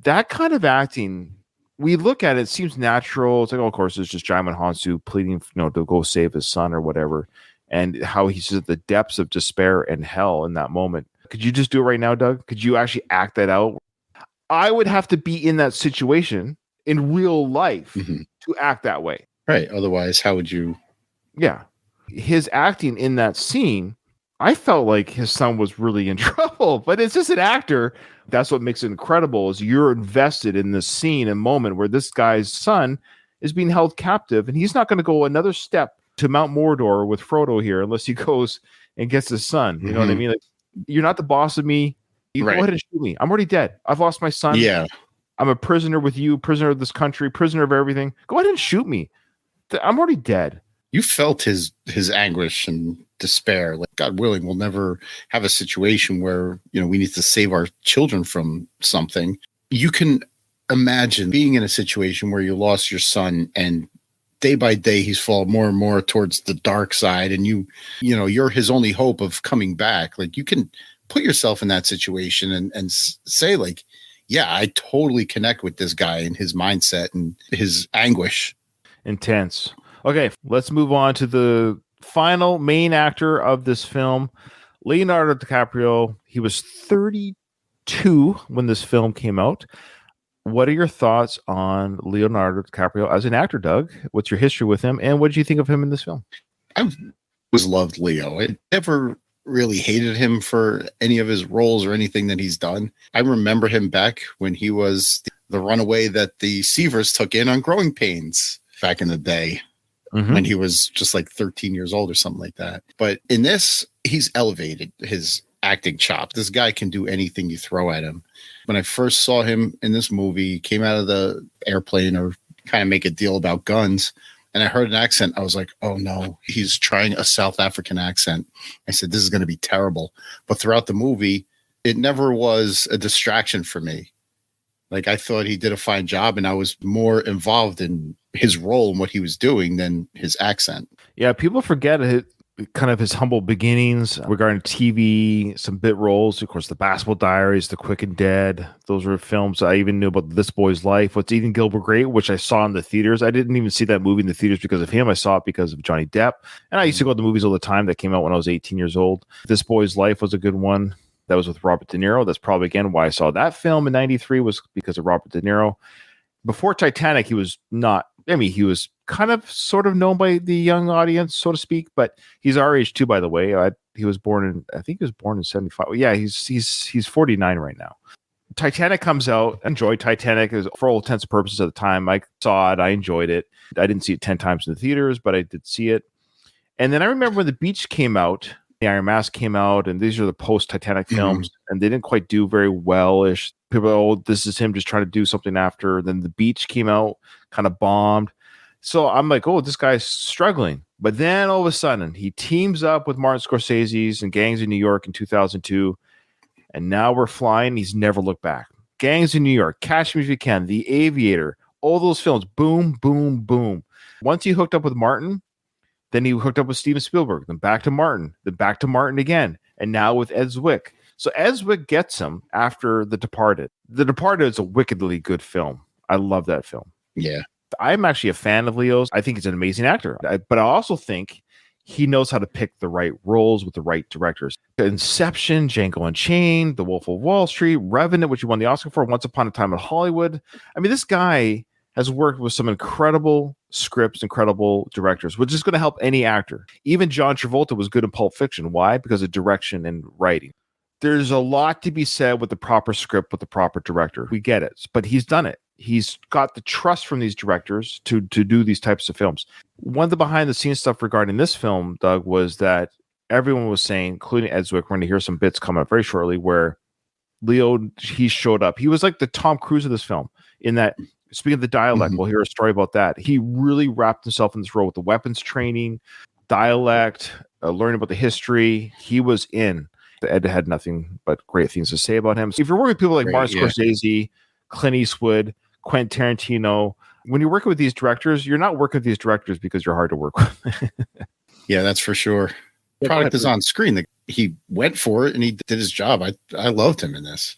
that kind of acting, we look at it, seems natural. It's like, oh, of course, it's just Djimon Hounsou pleading, to go save his son or whatever, and how he's at the depths of despair and hell in that moment. Could you just do it right now, Doug? Could you actually act that out? I would have to be in that situation in real life to act that way. Right. Otherwise, how would you? Yeah. His acting in that scene, I felt like his son was really in trouble, but it's just an actor. That's what makes it incredible, is you're invested in this scene and moment where this guy's son is being held captive, and he's not going to go another step to Mount Mordor with Frodo here unless he goes and gets his son. You know what I mean? Like, you're not the boss of me. You go ahead and shoot me. I'm already dead. I've lost my son. Yeah. I'm a prisoner with you, prisoner of this country, prisoner of everything. Go ahead and shoot me. I'm already dead. You felt his anguish and despair. Like, God willing, we'll never have a situation where, we need to save our children from something. You can imagine being in a situation where you lost your son, and day by day he's fallen more and more towards the dark side, and you're his only hope of coming back. Like, you can put yourself in that situation and say, like, yeah, I totally connect with this guy and his mindset and his anguish. Intense. Okay, let's move on to the final main actor of this film, Leonardo DiCaprio. He was 32 when this film came out. What are your thoughts on Leonardo DiCaprio as an actor, Doug? What's your history with him, and what did you think of him in this film? I always loved Leo. I never really hated him for any of his roles or anything that he's done. I remember him back when he was the runaway that the Seavers took in on Growing Pains back in the day. When he was just like 13 years old or something like that. But in this, he's elevated his acting chop. This guy can do anything you throw at him. When I first saw him in this movie, came out of the airplane or kind of make a deal about guns, and I heard an accent, I was like, oh no, he's trying a South African accent. I said, this is going to be terrible. But throughout the movie, it never was a distraction for me. Like, I thought he did a fine job, and I was more involved in his role and what he was doing than his accent. Yeah, people forget kind of his humble beginnings regarding TV, some bit roles. Of course, The Basketball Diaries, The Quick and Dead. Those were films I even knew about. This Boy's Life, What's Eating Gilbert Grape, which I saw in the theaters. I didn't even see that movie in the theaters because of him. I saw it because of Johnny Depp. And I used to go to the movies all the time that came out when I was 18 years old. This Boy's Life was a good one. That was with Robert De Niro. That's probably, again, why I saw that film in 93 was because of Robert De Niro. Before Titanic, he was not, he was kind of sort of known by the young audience, so to speak, but he's our age too, by the way. He was born in 75. Yeah, he's 49 right now. Titanic comes out. I enjoyed Titanic. It was, for all intents and purposes at the time. I saw it. I enjoyed it. I didn't see it 10 times in the theaters, but I did see it. And then I remember when The Beach came out, The Iron Mask came out, and these are the post-Titanic films, and they didn't quite do very well-ish. People are, oh, this is him just trying to do something after. Then The Beach came out, kind of bombed. So I'm like, oh, this guy's struggling. But then all of a sudden, he teams up with Martin Scorsese's and Gangs of New York in 2002, and now we're flying. He's never looked back. Gangs of New York, Catch Me If You Can, The Aviator, all those films, boom, boom, boom. Once he hooked up with Martin, then he hooked up with Steven Spielberg, then back to Martin again. and now with Ed Zwick. So Ed Zwick gets him after The Departed. The Departed is a wickedly good film. I love that film. Yeah. I'm actually a fan of Leo's. I think he's an amazing actor. But I also think he knows how to pick the right roles with the right directors. Inception, Django Unchained, The Wolf of Wall Street, Revenant, which he won the Oscar for, Once Upon a Time in Hollywood. I mean, this guy has worked with some incredible scripts, incredible directors, which is going to help any actor. Even John Travolta was good in Pulp Fiction. Why? Because of direction and writing. There's a lot to be said with the proper script, with the proper director. We get it, but he's done it. He's got the trust from these directors to do these types of films. One of the behind the scenes stuff regarding this film, Doug, was that everyone was saying, including Ed Zwick, we're going to hear some bits come up very shortly where Leo, he showed up. He was like the Tom Cruise of this film in that, speaking of the dialect, we'll hear a story about that. He really wrapped himself in this role with the weapons training, dialect, learning about the history. He was in. Ed had nothing but great things to say about him. So if you're working with people like Martin Scorsese, Clint Eastwood, Quentin Tarantino, when you're working with these directors, you're not working with these directors because you're hard to work with. Yeah, that's for sure. The product is on screen. He went for it and he did his job. I loved him in this.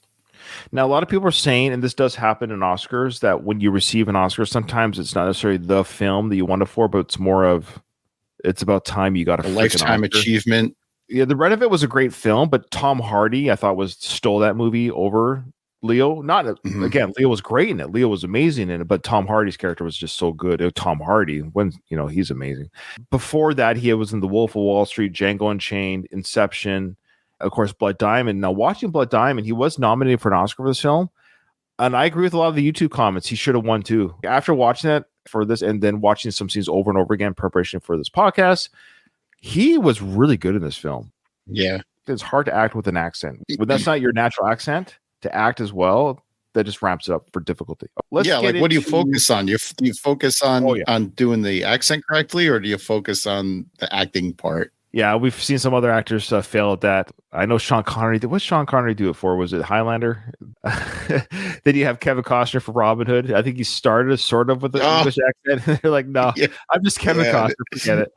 Now, a lot of people are saying, and this does happen in Oscars, that when you receive an Oscar, sometimes it's not necessarily the film that you won it for, but it's more of, it's about time you got a lifetime achievement. Yeah, The Red of It was a great film, but Tom Hardy, I thought, stole that movie over Leo. Again, Leo was great in it. Leo was amazing in it, but Tom Hardy's character was just so good. Tom Hardy, when he's amazing. Before that, he was in The Wolf of Wall Street, Django Unchained, Inception, of course, Blood Diamond. Now, watching Blood Diamond, he was nominated for an Oscar for this film, and I agree with a lot of the YouTube comments. He should have won too. After watching that for this, and then watching some scenes over and over again, in preparation for this podcast, he was really good in this film. Yeah. It's hard to act with an accent. When that's not your natural accent, to act as well, that just ramps it up for difficulty. What do you focus on? Do you focus on doing the accent correctly, or do you focus on the acting part? Yeah, we've seen some other actors fail at that. I know Sean Connery did. What's Sean Connery do it for? Was it Highlander? Did you have Kevin Costner for Robin Hood? I think he started sort of with an English accent. They're like, no, I'm just Kevin Costner. Forget it.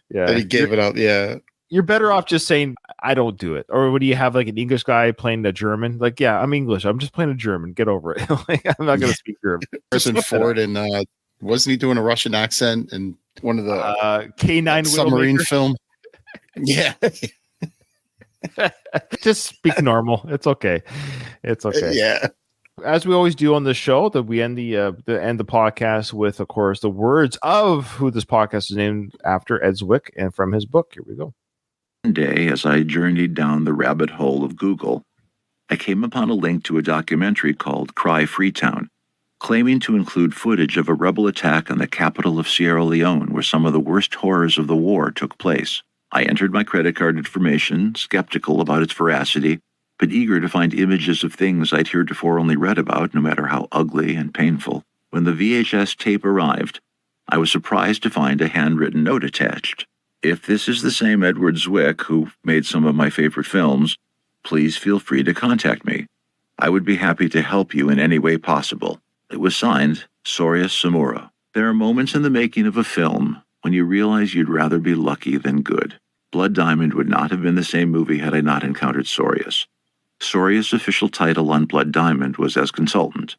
Yeah, and he gave it up. Yeah, you're better off just saying, I don't do it. Or when you have like an English guy playing a German, like, yeah, I'm English. I'm just playing a German. Get over it. Like, I'm not going to speak German. Harrison Ford, and wasn't he doing a Russian accent in one of the K9 submarine film? Yeah. Just speak normal. It's okay. It's okay. Yeah. As we always do on the show, that we end the podcast with, of course, the words of who this podcast is named after, Ed Zwick, and from his book. Here we go. One day, as I journeyed down the rabbit hole of Google, I came upon a link to a documentary called Cry Freetown, claiming to include footage of a rebel attack on the capital of Sierra Leone, where some of the worst horrors of the war took place. I entered my credit card information, skeptical about its veracity, but eager to find images of things I'd heretofore only read about, no matter how ugly and painful. When the VHS tape arrived, I was surprised to find a handwritten note attached. If this is the same Edward Zwick who made some of my favorite films, please feel free to contact me. I would be happy to help you in any way possible. It was signed, Soria Samura. There are moments in the making of a film when you realize you'd rather be lucky than good. Blood Diamond would not have been the same movie had I not encountered Soria's. Soria's official title on Blood Diamond was as consultant,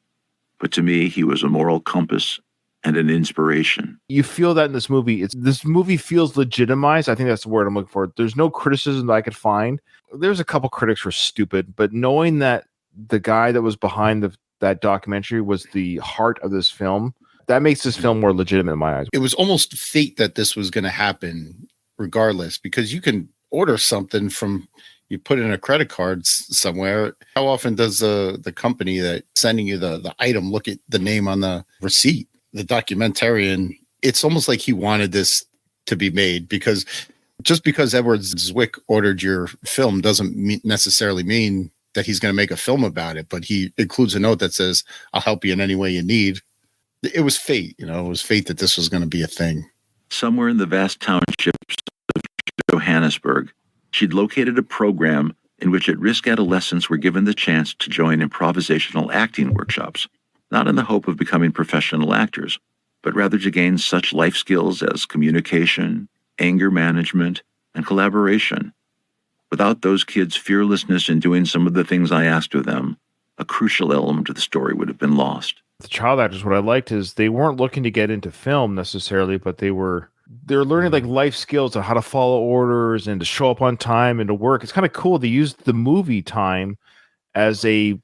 but to me, he was a moral compass and an inspiration. You feel that in this movie. This movie feels legitimized. I think that's the word I'm looking for. There's no criticism that I could find. There's a couple critics who are stupid, but knowing that the guy that was behind that documentary was the heart of this film, that makes this film more legitimate in my eyes. It was almost fate that this was going to happen regardless, because you can order something from, you put in a credit card somewhere. How often does the company that sending you the item look at the name on the receipt? The documentarian, it's almost like he wanted this to be made, because just because Edward Zwick ordered your film doesn't necessarily mean that he's going to make a film about it, but he includes a note that says, I'll help you in any way you need. It was fate, it was fate that this was going to be a thing. Somewhere in the vast townships of Johannesburg, she'd located a program in which at-risk adolescents were given the chance to join improvisational acting workshops, not in the hope of becoming professional actors, but rather to gain such life skills as communication, anger management, and collaboration. Without those kids' fearlessness in doing some of the things I asked of them, a crucial element of the story would have been lost. The child actors, what I liked is they weren't looking to get into film necessarily, but they're learning like life skills on how to follow orders and to show up on time and to work. It's kind of cool. They used the movie time as a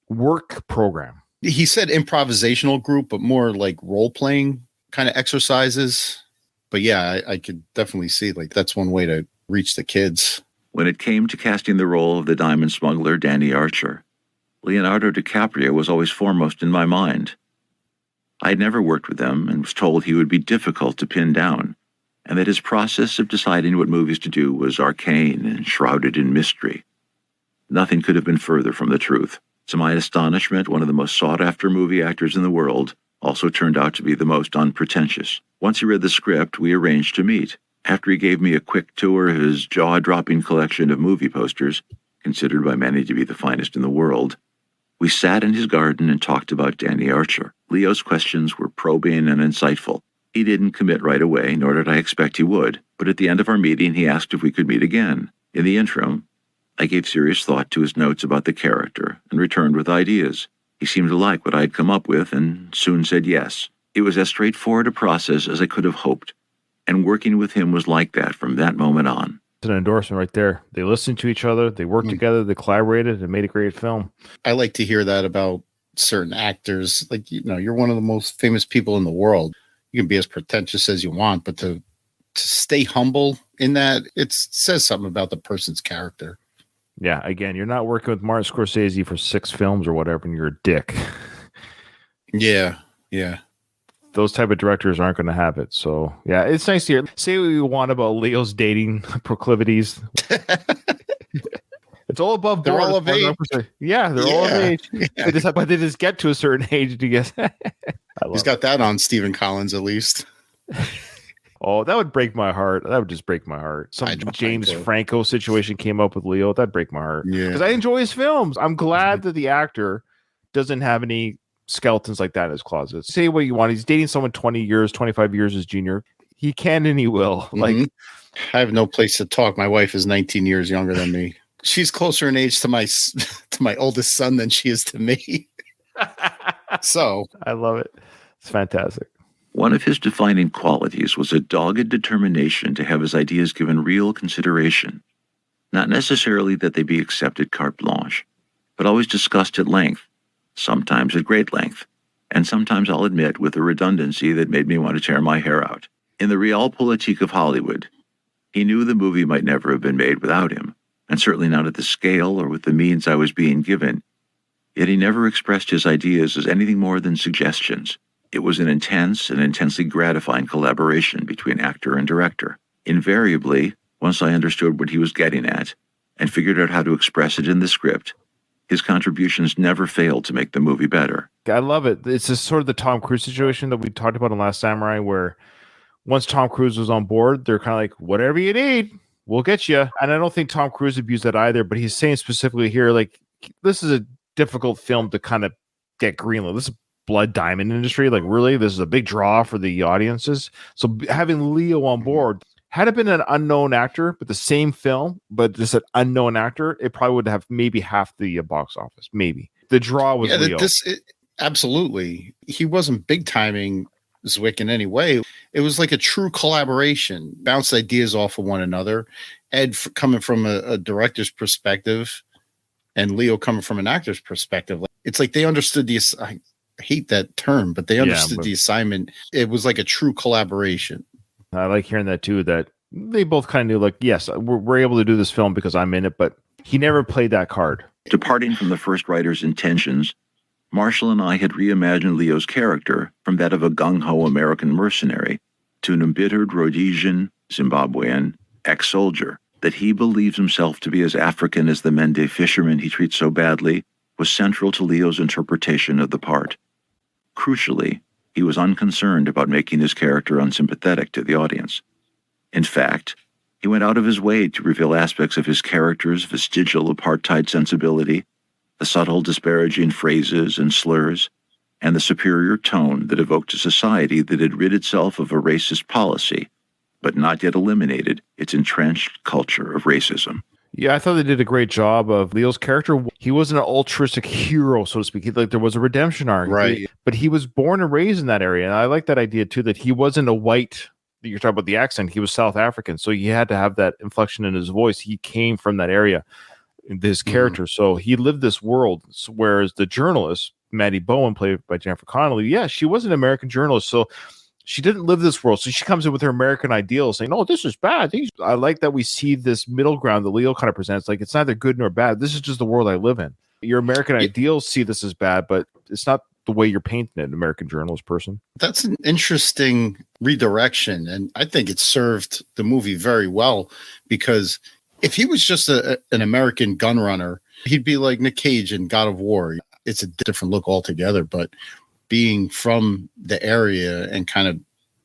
work program. He said improvisational group, but more like role playing kind of exercises. But yeah, I could definitely see like that's one way to reach the kids. When it came to casting the role of the diamond smuggler Danny Archer, Leonardo DiCaprio was always foremost in my mind. I had never worked with him and was told he would be difficult to pin down, and that his process of deciding what movies to do was arcane and shrouded in mystery. Nothing could have been further from the truth. To my astonishment, one of the most sought-after movie actors in the world also turned out to be the most unpretentious. Once he read the script, we arranged to meet. After he gave me a quick tour of his jaw-dropping collection of movie posters, considered by many to be the finest in the world, we sat in his garden and talked about Danny Archer. Leo's questions were probing and insightful. He didn't commit right away, nor did I expect he would, but at the end of our meeting, he asked if we could meet again. In the interim, I gave serious thought to his notes about the character and returned with ideas. He seemed to like what I had come up with and soon said yes. It was as straightforward a process as I could have hoped, and working with him was like that from that moment on. It's an endorsement right there. They listened to each other, they worked together, they collaborated, and made a great film. I like to hear that about certain actors. Like, you know, you're one of the most famous people in the world. You can be as pretentious as you want, but to stay humble in that, it says something about the person's character. Yeah, again, you're not working with Martin Scorsese for 6 films or whatever, and you're a dick. Yeah. Those type of directors aren't going to have it. So, yeah, it's nice to hear. Say what you want about Leo's dating proclivities. It's all above board. They're all of age. Yeah, they're all of age. Yeah. They just get to a certain age to get. He's got that on Stephen Collins, at least. Oh, that would break my heart. That would just break my heart. Some James Franco situation came up with Leo. That'd break my heart. Yeah. Because I enjoy his films. I'm glad that the actor doesn't have any skeletons like that in his closet. Say what you want. He's dating someone 20 years, 25 years his junior. He can and he will. Like, I have no place to talk. My wife is 19 years younger than me. She's closer in age to my oldest son than she is to me. So I love it. It's fantastic. One of his defining qualities was a dogged determination to have his ideas given real consideration. Not necessarily that they be accepted carte blanche, but always discussed at length, sometimes at great length, and sometimes, I'll admit, with a redundancy that made me want to tear my hair out. In the realpolitik of Hollywood, he knew the movie might never have been made without him, and certainly not at the scale or with the means I was being given. Yet he never expressed his ideas as anything more than suggestions. It was an intense and intensely gratifying collaboration between actor and director. Invariably, once I understood what he was getting at and figured out how to express it in the script, his contributions never failed to make the movie better. I love it. It's just sort of the Tom Cruise situation that we talked about in Last Samurai, where once Tom Cruise was on board, they're kind of like, whatever you need, we'll get you. And I don't think Tom Cruise abused that either, but he's saying specifically here, like, this is a difficult film to kind of get greenlit. This is Blood Diamond industry. Like, really, this is a big draw for the audiences. So having Leo on board, had it been an unknown actor, but the same film, but just an unknown actor, it probably would have maybe half the box office. Maybe the draw was Leo. Absolutely. He wasn't big timing Zwick in any way. It was like a true collaboration, bounced ideas off of one another. Ed coming from a director's perspective, and Leo coming from an actor's perspective. It's like they understood the. I hate that term, but they understood the assignment. It was like a true collaboration. I like hearing that too, that they both kind of knew, like, yes, we're able to do this film because I'm in it, but he never played that card. Departing from the first writer's intentions, Marshall and I had reimagined Leo's character from that of a gung-ho American mercenary to an embittered Rhodesian, Zimbabwean, ex-soldier. That he believes himself to be as African as the Mende fishermen he treats so badly was central to Leo's interpretation of the part. Crucially, he was unconcerned about making his character unsympathetic to the audience. In fact, he went out of his way to reveal aspects of his character's vestigial apartheid sensibility, the subtle disparaging phrases and slurs, and the superior tone that evoked a society that had rid itself of a racist policy, but not yet eliminated its entrenched culture of racism. Yeah, I thought they did a great job of Leo's character. He wasn't an altruistic hero, so to speak. Like there was a redemption arc, Right. But he was born and raised in that area, and I like that idea too. That he wasn't a white. You're talking about the accent. He was South African, so he had to have that inflection in his voice. He came from that area. This character, so he lived this world. Whereas the journalist Maddie Bowen, played by Jennifer Connelly, yeah, she was an American journalist, so she didn't live this world. So she comes in with her American ideals saying, "Oh, this is bad." I like that we see this middle ground that Leo kind of presents. Like, it's neither good nor bad. This is just the world I live in. Your American ideals see this as bad, but it's not the way you're painting it, an American journalist person. That's an interesting redirection. And I think it served the movie very well, because if he was just an American gun runner, he'd be like Nick Cage in God of War. It's a different look altogether, but being from the area and kind of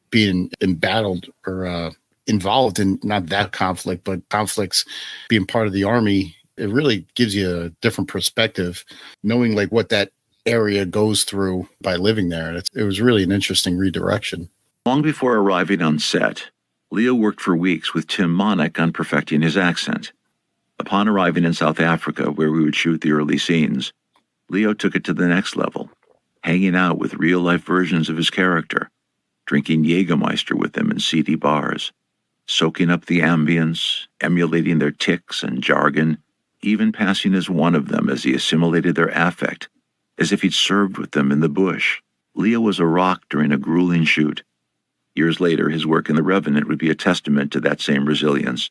being embattled or involved in not that conflict, but conflicts, being part of the army, it really gives you a different perspective, knowing like what that area goes through by living there. It was really an interesting redirection. Long before arriving on set, Leo worked for weeks with Tim Monick on perfecting his accent. Upon arriving in South Africa, where we would shoot the early scenes, Leo took it to the next level, hanging out with real-life versions of his character, drinking Jägermeister with them in seedy bars, soaking up the ambience, emulating their tics and jargon, even passing as one of them as he assimilated their affect, as if he'd served with them in the bush. Leo was a rock during a grueling shoot. Years later, his work in The Revenant would be a testament to that same resilience.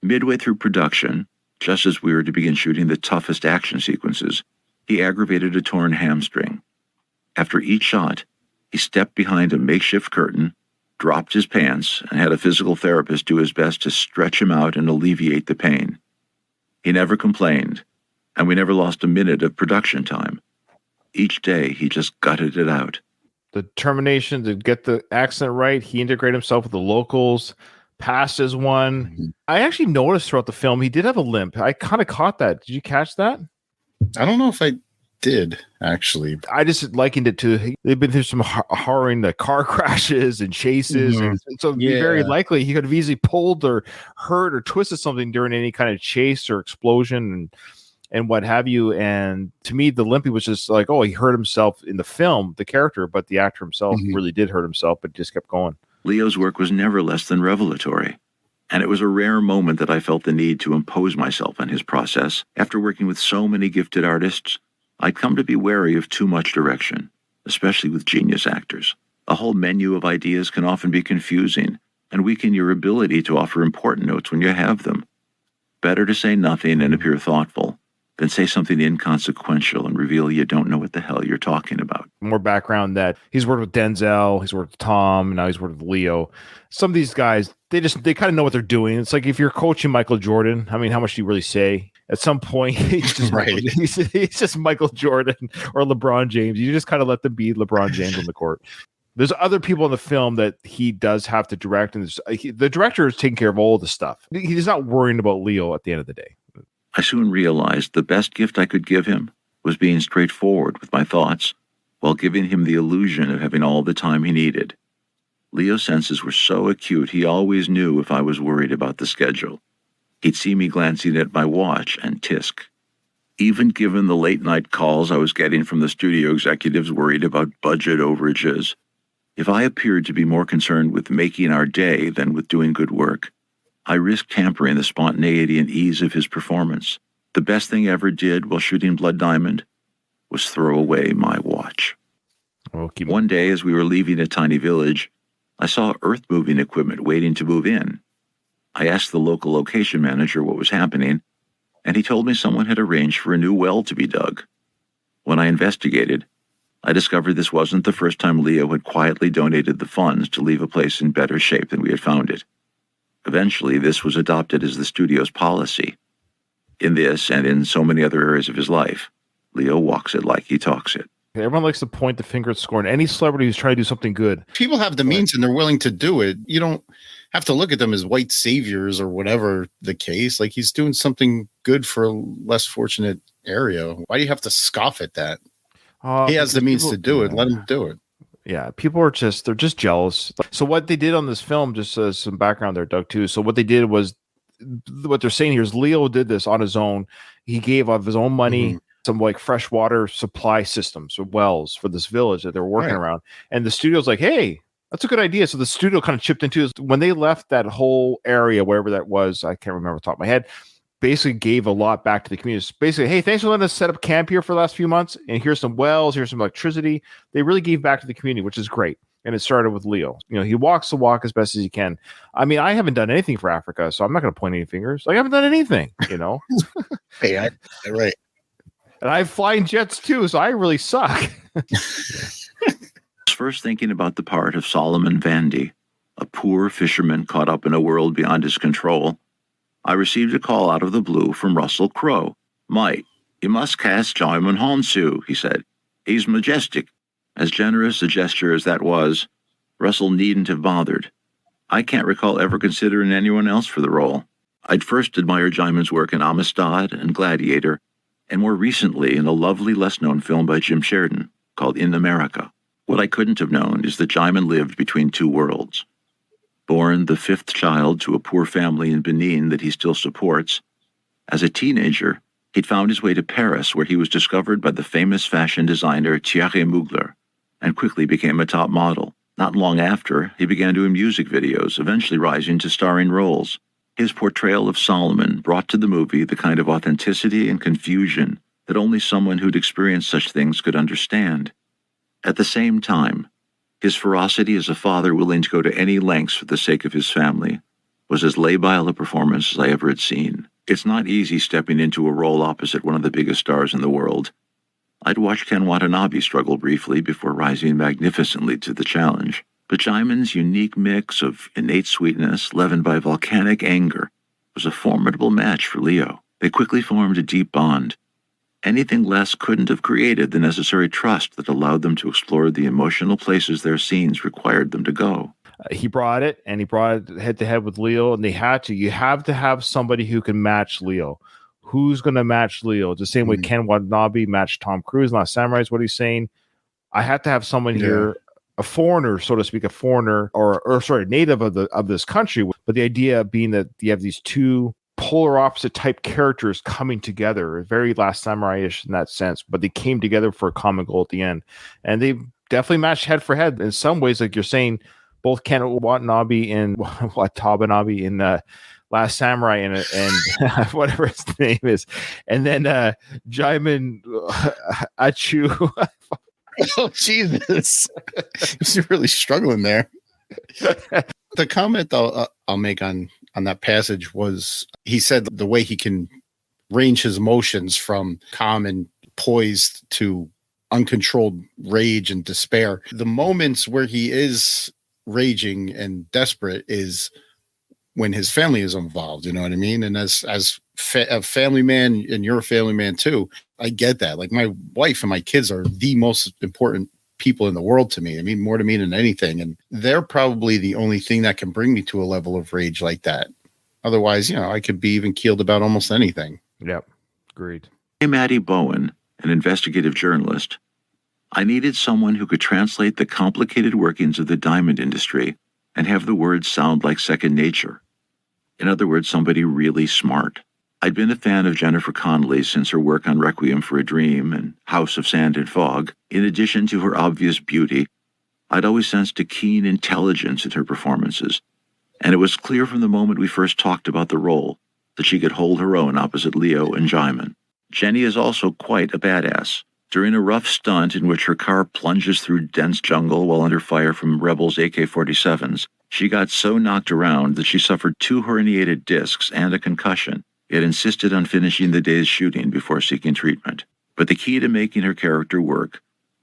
Midway through production, just as we were to begin shooting the toughest action sequences, he aggravated a torn hamstring. After each shot, he stepped behind a makeshift curtain, dropped his pants, and had a physical therapist do his best to stretch him out and alleviate the pain. He never complained, and we never lost a minute of production time. Each day, he just gutted it out. The determination to get the accent right, he integrated himself with the locals, passed as one. Mm-hmm. I actually noticed throughout the film he did have a limp. I kind of caught that. Did you catch that? I don't know if I did, actually. I just likened it to, they've been through some harrowing the car crashes and chases. Mhm. And so it'd be very likely he could have easily pulled or hurt or twisted something during any kind of chase or explosion and what have you. And to me, the limpy was just like, oh, he hurt himself in the film, the character, but the actor himself really did hurt himself, but just kept going. Leo's work was never less than revelatory, and it was a rare moment that I felt the need to impose myself on his process. After working with so many gifted artists, I'd come to be wary of too much direction, especially with genius actors. A whole menu of ideas can often be confusing and weaken your ability to offer important notes when you have them. Better to say nothing and appear thoughtful than say something inconsequential and reveal you don't know what the hell you're talking about. More background that he's worked with Denzel, he's worked with Tom, and now he's worked with Leo. Some of these guys, they kind of know what they're doing. It's like if you're coaching Michael Jordan, I mean, how much do you really say? At some point, he's just, he's just Michael Jordan or LeBron James. You just kind of let them be LeBron James on the court. There's other people in the film that he does have to direct, and the director is taking care of all the stuff. He's not worrying about Leo at the end of the day. I soon realized the best gift I could give him was being straightforward with my thoughts while giving him the illusion of having all the time he needed. Leo's senses were so acute, he always knew if I was worried about the schedule. He'd see me glancing at my watch and tisk. Even given the late-night calls I was getting from the studio executives worried about budget overages, if I appeared to be more concerned with making our day than with doing good work, I risked hampering the spontaneity and ease of his performance. The best thing I ever did while shooting Blood Diamond was throw away my watch. One day, as we were leaving a tiny village, I saw earth-moving equipment waiting to move in. I asked the local location manager what was happening, and he told me someone had arranged for a new well to be dug. When I investigated, I discovered this wasn't the first time Leo had quietly donated the funds to leave a place in better shape than we had found it. Eventually, this was adopted as the studio's policy. In this and in so many other areas of his life, Leo walks it like he talks it. Everyone likes to point the finger at scorn. Any celebrity who's trying to do something good. People have the means and they're willing to do it. You don't have to look at them as white saviors or whatever the case. Like, he's doing something good for a less fortunate area. Why do you have to scoff at that? He has the means to do it. Let him do it. Yeah, people are they're just jealous. So what they did on this film, just some background there, Doug, too. So what they did was what they're saying here is Leo did this on his own. He gave of his own money some like freshwater supply systems or wells for this village that they were working around. And the studio's like, hey, that's a good idea. So the studio kind of chipped into it. When they left that whole area, wherever that was, I can't remember off the top of my head, basically gave a lot back to the community. So basically, hey, thanks for letting us set up camp here for the last few months. And here's some wells, here's some electricity. They really gave back to the community, which is great. And it started with Leo. He walks the walk as best as he can. I mean, I haven't done anything for Africa, so I'm not going to point any fingers. Like, I haven't done anything, Hey, right. And I have flying jets too, so I really suck. First thinking about the part of Solomon Vandy, a poor fisherman caught up in a world beyond his control, I received a call out of the blue from Russell Crowe. Mike, you must cast Djimon Hounsou, he said. He's majestic. As generous a gesture as that was, Russell needn't have bothered. I can't recall ever considering anyone else for the role. I'd first admired Djimon's work in Amistad and Gladiator, and more recently in a lovely, less-known film by Jim Sheridan called In America. What I couldn't have known is that Djimon lived between two worlds. Born the fifth child to a poor family in Benin that he still supports, as a teenager, he'd found his way to Paris, where he was discovered by the famous fashion designer Thierry Mugler, and quickly became a top model. Not long after, he began doing music videos, eventually rising to starring roles. His portrayal of Solomon brought to the movie the kind of authenticity and confusion that only someone who'd experienced such things could understand. At the same time, his ferocity as a father willing to go to any lengths for the sake of his family was as labile a performance as I ever had seen. It's not easy stepping into a role opposite one of the biggest stars in the world. I'd watched Ken Watanabe struggle briefly before rising magnificently to the challenge, but Djimon's unique mix of innate sweetness leavened by volcanic anger was a formidable match for Leo. They quickly formed a deep bond. Anything less couldn't have created the necessary trust that allowed them to explore the emotional places their scenes required them to go. He brought it, and he brought it head-to-head with Leo, and they had to. You have to have somebody who can match Leo. Who's going to match Leo? The same way Ken Watanabe matched Tom Cruise in Last Samurai is what he's saying. I have to have someone here, a foreigner, so to speak, a foreigner, or sorry, native of this country. But the idea being that you have these two polar opposite type characters coming together, very Last Samurai-ish in that sense, but they came together for a common goal at the end. And they definitely matched head for head. In some ways, like you're saying, both Ken Watanabe and Watanabe in Last Samurai and whatever his name is. And then Djimon Hounsou. Oh, Jesus. He's really struggling there. The comment I'll make on that passage was, he said the way he can range his emotions from calm and poised to uncontrolled rage and despair. The moments where he is raging and desperate is when his family is involved, you know what I mean? And as a family man, and you're a family man too, I get that. Like, my wife and my kids are the most important people in the world to me. I mean, more to me than anything. And they're probably the only thing that can bring me to a level of rage like that. Otherwise, I could be even keeled about almost anything. Yep. Agreed. Hey, Maddie Bowen, an investigative journalist. I needed someone who could translate the complicated workings of the diamond industry and have the words sound like second nature. In other words, somebody really smart. I'd been a fan of Jennifer Connelly since her work on Requiem for a Dream and House of Sand and Fog. In addition to her obvious beauty, I'd always sensed a keen intelligence in her performances, and it was clear from the moment we first talked about the role that she could hold her own opposite Leo and Djimon. Jenny is also quite a badass. During a rough stunt in which her car plunges through dense jungle while under fire from rebels' AK-47s, she got so knocked around that she suffered 2 herniated discs and a concussion, yet insisted on finishing the day's shooting before seeking treatment. But the key to making her character work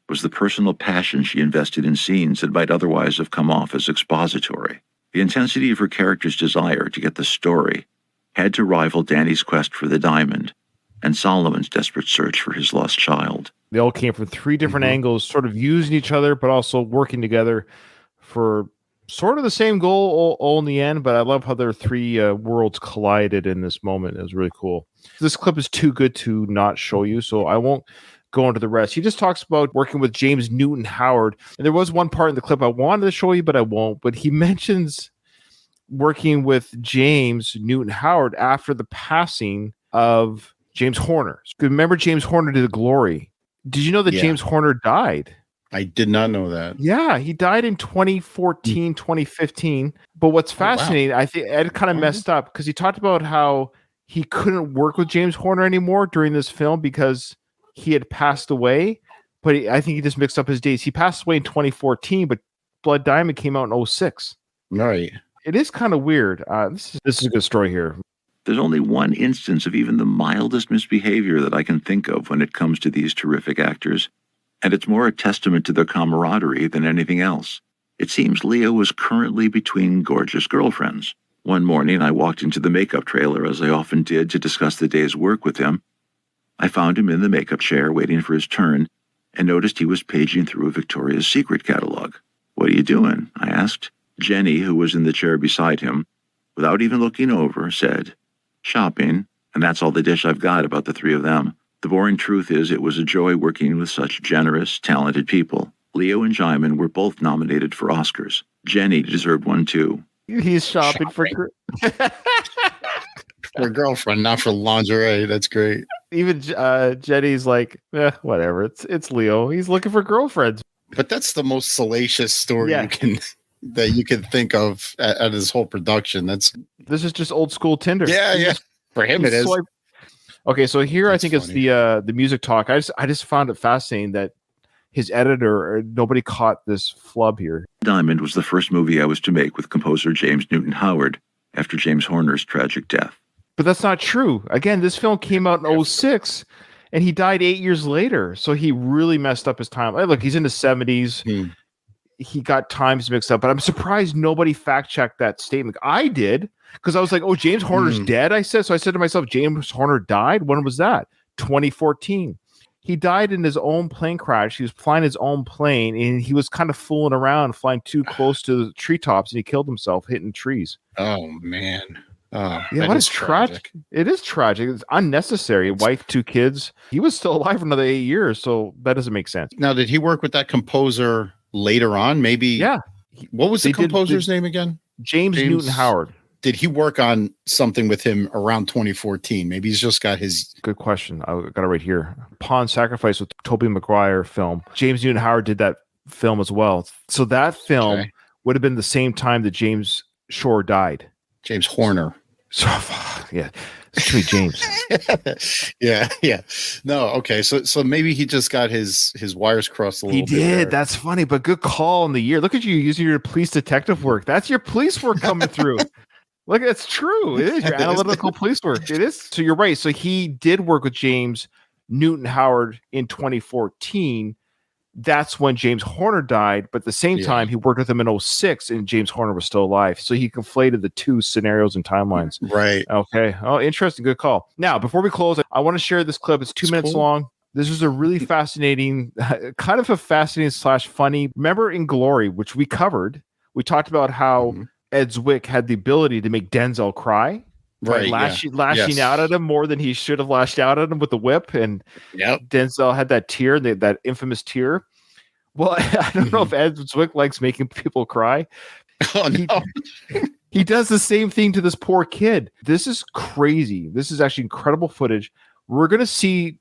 was the personal passion she invested in scenes that might otherwise have come off as expository. The intensity of her character's desire to get the story had to rival Danny's quest for the diamond and Solomon's desperate search for his lost child. They all came from 3 different angles, sort of using each other, but also working together for sort of the same goal all in the end. But I love how their 3 worlds collided in this moment. It was really cool. This clip is too good to not show you, so I won't go into the rest. He just talks about working with James Newton Howard. And there was one part in the clip I wanted to show you, but I won't. But he mentions working with James Newton Howard after the passing of James Horner. Remember, James Horner did Glory. Did you know that James Horner died? I did not know that. Yeah, he died in 2014, 2015. But what's fascinating, I think Ed kind of messed up because he talked about how he couldn't work with James Horner anymore during this film because he had passed away. But I think he just mixed up his dates. He passed away in 2014, but Blood Diamond came out in 2006. Right. It is kind of weird. This is a good story here. There's only one instance of even the mildest misbehavior that I can think of when it comes to these terrific actors, and it's more a testament to their camaraderie than anything else. It seems Leo was currently between gorgeous girlfriends. One morning, I walked into the makeup trailer, as I often did, to discuss the day's work with him. I found him in the makeup chair waiting for his turn and noticed he was paging through a Victoria's Secret catalog. "What are you doing?" I asked. Jenny, who was in the chair beside him, without even looking over, said, "Shopping, and that's all the dish I've got about the three of them." The boring truth is it was a joy working with such generous, talented people. Leo and Djimon were both nominated for Oscars. Jenny deserved one too. He's shopping. for a girlfriend, not for lingerie. That's great. Even Jenny's like, whatever. It's Leo. He's looking for girlfriends. But that's the most salacious story you can think of at his whole production. This is just old school Tinder. Yeah. For him, it is. Okay, so here That's I think funny. it's the music talk. I just found it fascinating that his editor, nobody caught this flub here. Diamond was the first movie I was to make with composer James Newton Howard after James Horner's tragic death. But that's not true. Again, this film came out in 2006, and he died 8 years later. So he really messed up his time. Look, he's in his 70s. He got times mixed up. But I'm surprised nobody fact-checked that statement. I did, because I was like, oh, James Horner's dead, I said. So I said to myself, James Horner died? When was that? 2014. He died in his own plane crash. He was flying his own plane, and he was kind of fooling around, flying too close to the treetops, and he killed himself hitting trees. Oh, man. Oh, yeah, what is tragic? It is tragic. It's unnecessary. Wife, 2 kids. He was still alive for another 8 years, so that doesn't make sense. Now, did he work with that composer later on? Maybe. Yeah. What was the composer's name again? James Newton Howard. Did he work on something with him around 2014? Maybe he's just got his... Good question. I got it right here. Pawn Sacrifice with Tobey Maguire film. James Newton Howard did that film as well. So that film would have been the same time that James Shore died. James Horner. So, yeah. It's too James. Yeah. No, okay. So maybe he just got his wires crossed a little bit. He did. There. That's funny, but good call in the year. Look at you using your police detective work. That's your police work coming through. Look, it's true. It is your analytical police work. It is. So you're right. So he did work with James Newton Howard in 2014. That's when James Horner died. But at the same time, he worked with him in 2006 and James Horner was still alive. So he conflated the two scenarios and timelines. Right. Okay. Oh, interesting. Good call. Now, before we close, I want to share this clip. It's 2 minutes long. This is a really fascinating, kind of a fascinating / funny. Remember in Glory, which we covered, we talked about how Ed Zwick had the ability to make Denzel cry, right? Lashing out at him more than he should have lashed out at him with the whip. And Denzel had that tear, that infamous tear. Well, I don't know if Ed Zwick likes making people cry. Oh, no. He does the same thing to this poor kid. This is crazy. This is actually incredible footage. We're going to see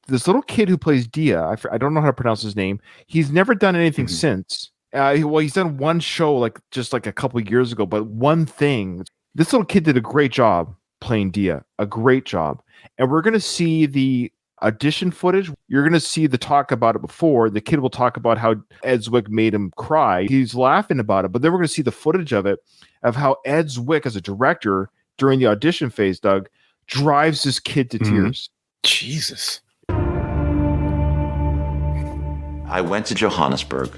this little kid who plays Dia. I don't know how to pronounce his name. He's never done anything since. He's done one show just a couple of years ago, but one thing. This little kid did a great job playing Dia, a great job. And we're going to see the audition footage. You're going to see the talk about it before. The kid will talk about how Ed Zwick made him cry. He's laughing about it, but then we're going to see the footage of it, of how Ed Zwick, as a director during the audition phase, Doug, drives this kid to tears. Jesus. I went to Johannesburg.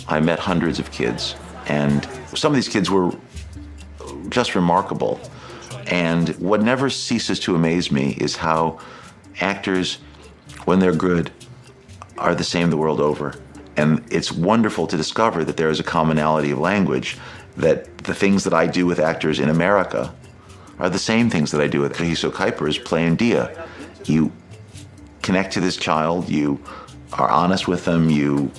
I met hundreds of kids, and some of these kids were just remarkable. And what never ceases to amaze me is how actors, when they're good, are the same the world over. And it's wonderful to discover that there is a commonality of language, that the things that I do with actors in America are the same things that I do with Kahiso Kuiper's playing Dia. You connect to this child, you are honest with them, you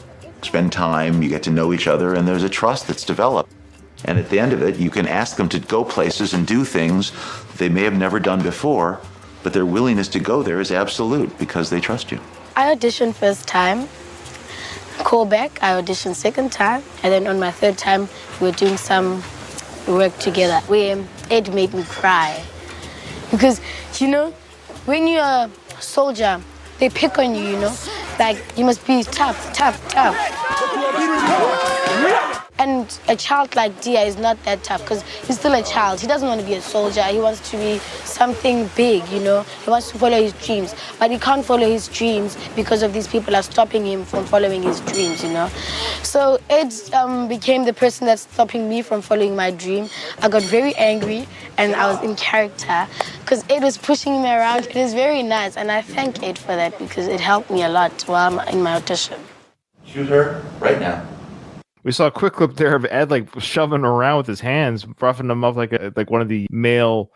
spend time, you get to know each other, and there's a trust that's developed. And at the end of it, you can ask them to go places and do things they may have never done before, but their willingness to go there is absolute because they trust you. I auditioned first time, call back, I auditioned second time, and then on my third time, we were doing some work together where Ed made me cry. Because, you know, when you're a soldier, they pick on you, you know? Like, you must be tough, tough, tough. And a child like Dia is not that tough because he's still a child. He doesn't want to be a soldier. He wants to be something big, you know? He wants to follow his dreams. But he can't follow his dreams because of these people are stopping him from following his dreams, you know? So Ed became the person that's stopping me from following my dream. I got very angry and I was in character because Ed was pushing me around. It is very nice and I thank Ed for that because it helped me a lot while I'm in my audition. Shoot her right now. We saw a quick clip there of Ed like shoving around with his hands, roughing them up like one of the male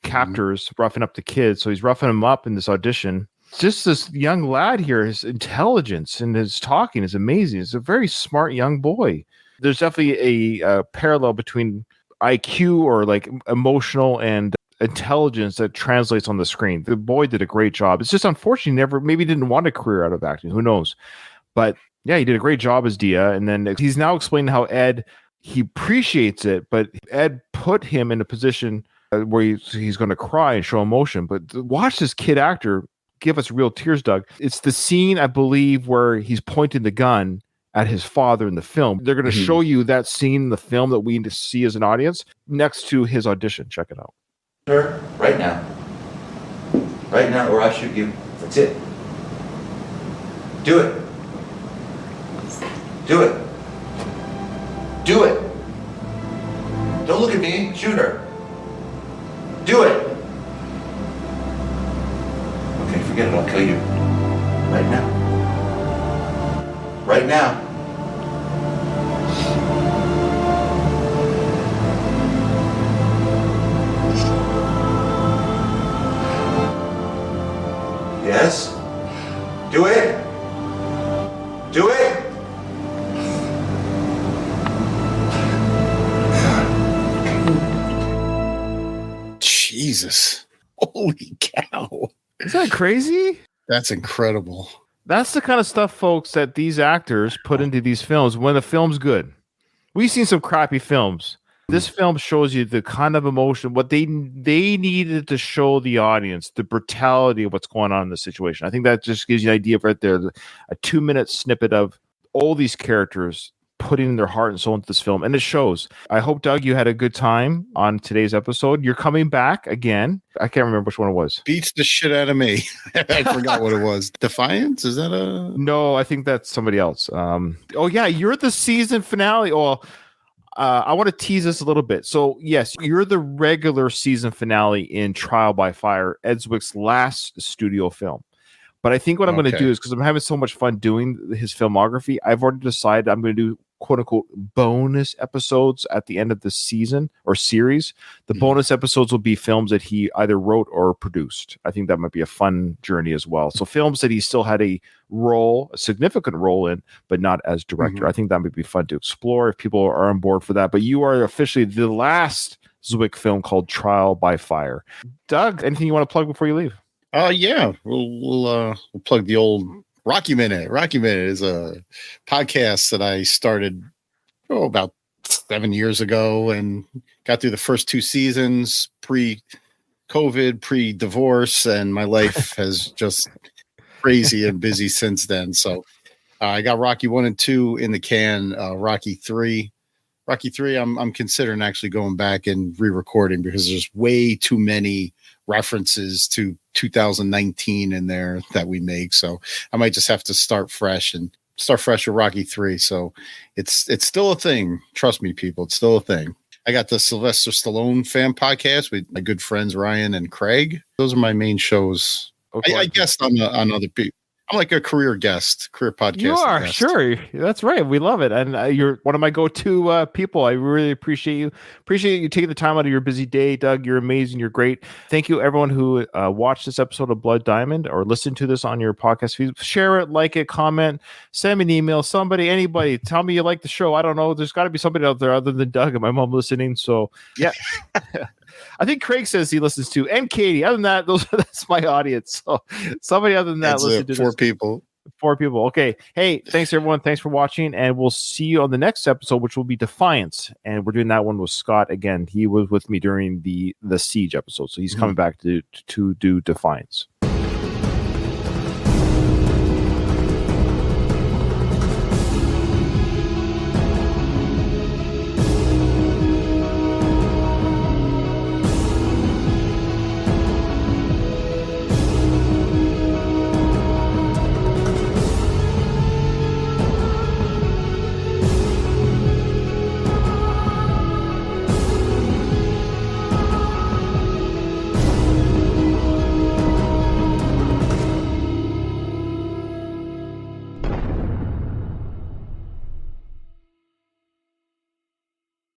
captors, roughing up the kids. So he's roughing him up in this audition. Just this young lad here, his intelligence and his talking is amazing. He's a very smart young boy. There's definitely a parallel between IQ or like emotional and intelligence that translates on the screen. The boy did a great job. It's just unfortunately maybe didn't want a career out of acting. Who knows? But yeah, he did a great job as Dia. And then he's now explaining how Ed, he appreciates it, but Ed put him in a position where he's going to cry and show emotion. But watch this kid actor give us real tears, Doug. It's the scene, I believe, where he's pointing the gun at his father in the film. They're going to show you that scene in the film that we need to see as an audience next to his audition. Check it out. Sir, right now. Right now, or I shoot you. That's it. Do it. Do it. Do it. Don't look at me. Shoot her. Do it. Okay, forget it. I'll kill you. Right now. Right now. Yes? Do it. Do it. Jesus. Holy cow. Is that crazy? That's incredible. That's the kind of stuff, folks, that these actors put into these films when the film's good. We've seen some crappy films. This film shows you the kind of emotion, what they needed to show the audience, the brutality of what's going on in the situation. I think that just gives you an idea right there, a 2-minute snippet of all these characters putting their heart and soul into this film, and it shows. I hope, Doug, you had a good time on today's episode. You're coming back again. I can't remember which one it was. Beats the shit out of me. I forgot what it was. Defiance? Is that a... No, I think that's somebody else. Oh, yeah, you're the season finale. I want to tease this a little bit. So, yes, you're the regular season finale in Trial by Fire, Ed Zwick's last studio film. But I think what I'm going to do is, because I'm having so much fun doing his filmography, I've already decided I'm going to do quote unquote bonus episodes at the end of the season or series. The bonus episodes will be films that he either wrote or produced. I think that might be a fun journey as well. So films that he still had a significant role in, but not as director. I think that might be fun to explore if people are on board for that. But you are officially the last Zwick film called Trial by Fire. Doug, anything you want to plug before you leave? Yeah, we'll plug the old Rocky Minute. Rocky Minute is a podcast that I started about 7 years ago and got through the first 2 seasons pre-COVID, pre-divorce, and my life has just crazy and busy since then. So I got Rocky 1 and 2 in the can. Rocky 3, I'm considering actually going back and re-recording because there's way too many references to 2019 in there that we make. So I might just have to start fresh with Rocky 3. So it's still a thing. Trust me, people, it's still a thing. I got the Sylvester Stallone fan podcast with my good friends Ryan and Craig. Those are my main shows. I guess on other people. I'm like a career guest, career podcast. You are, guest. sure. That's right. We love it. And you're one of my go-to people. I really appreciate you. Appreciate you taking the time out of your busy day, Doug. You're amazing. You're great. Thank you, everyone who watched this episode of Blood Diamond or listened to this on your podcast feed. Share it, like it, comment, send me an email. Somebody, anybody, tell me you like the show. I don't know. There's got to be somebody out there other than Doug and my mom listening. So, yeah. I think Craig says he listens to, and Katie. Other than that, that's my audience. So somebody other than that listen to 4 this. people. 4 people. Okay. Hey, thanks everyone. Thanks for watching, and we'll see you on the next episode, which will be Defiance. And we're doing that one with Scott again. He was with me during the Siege episode, so he's coming back to do Defiance.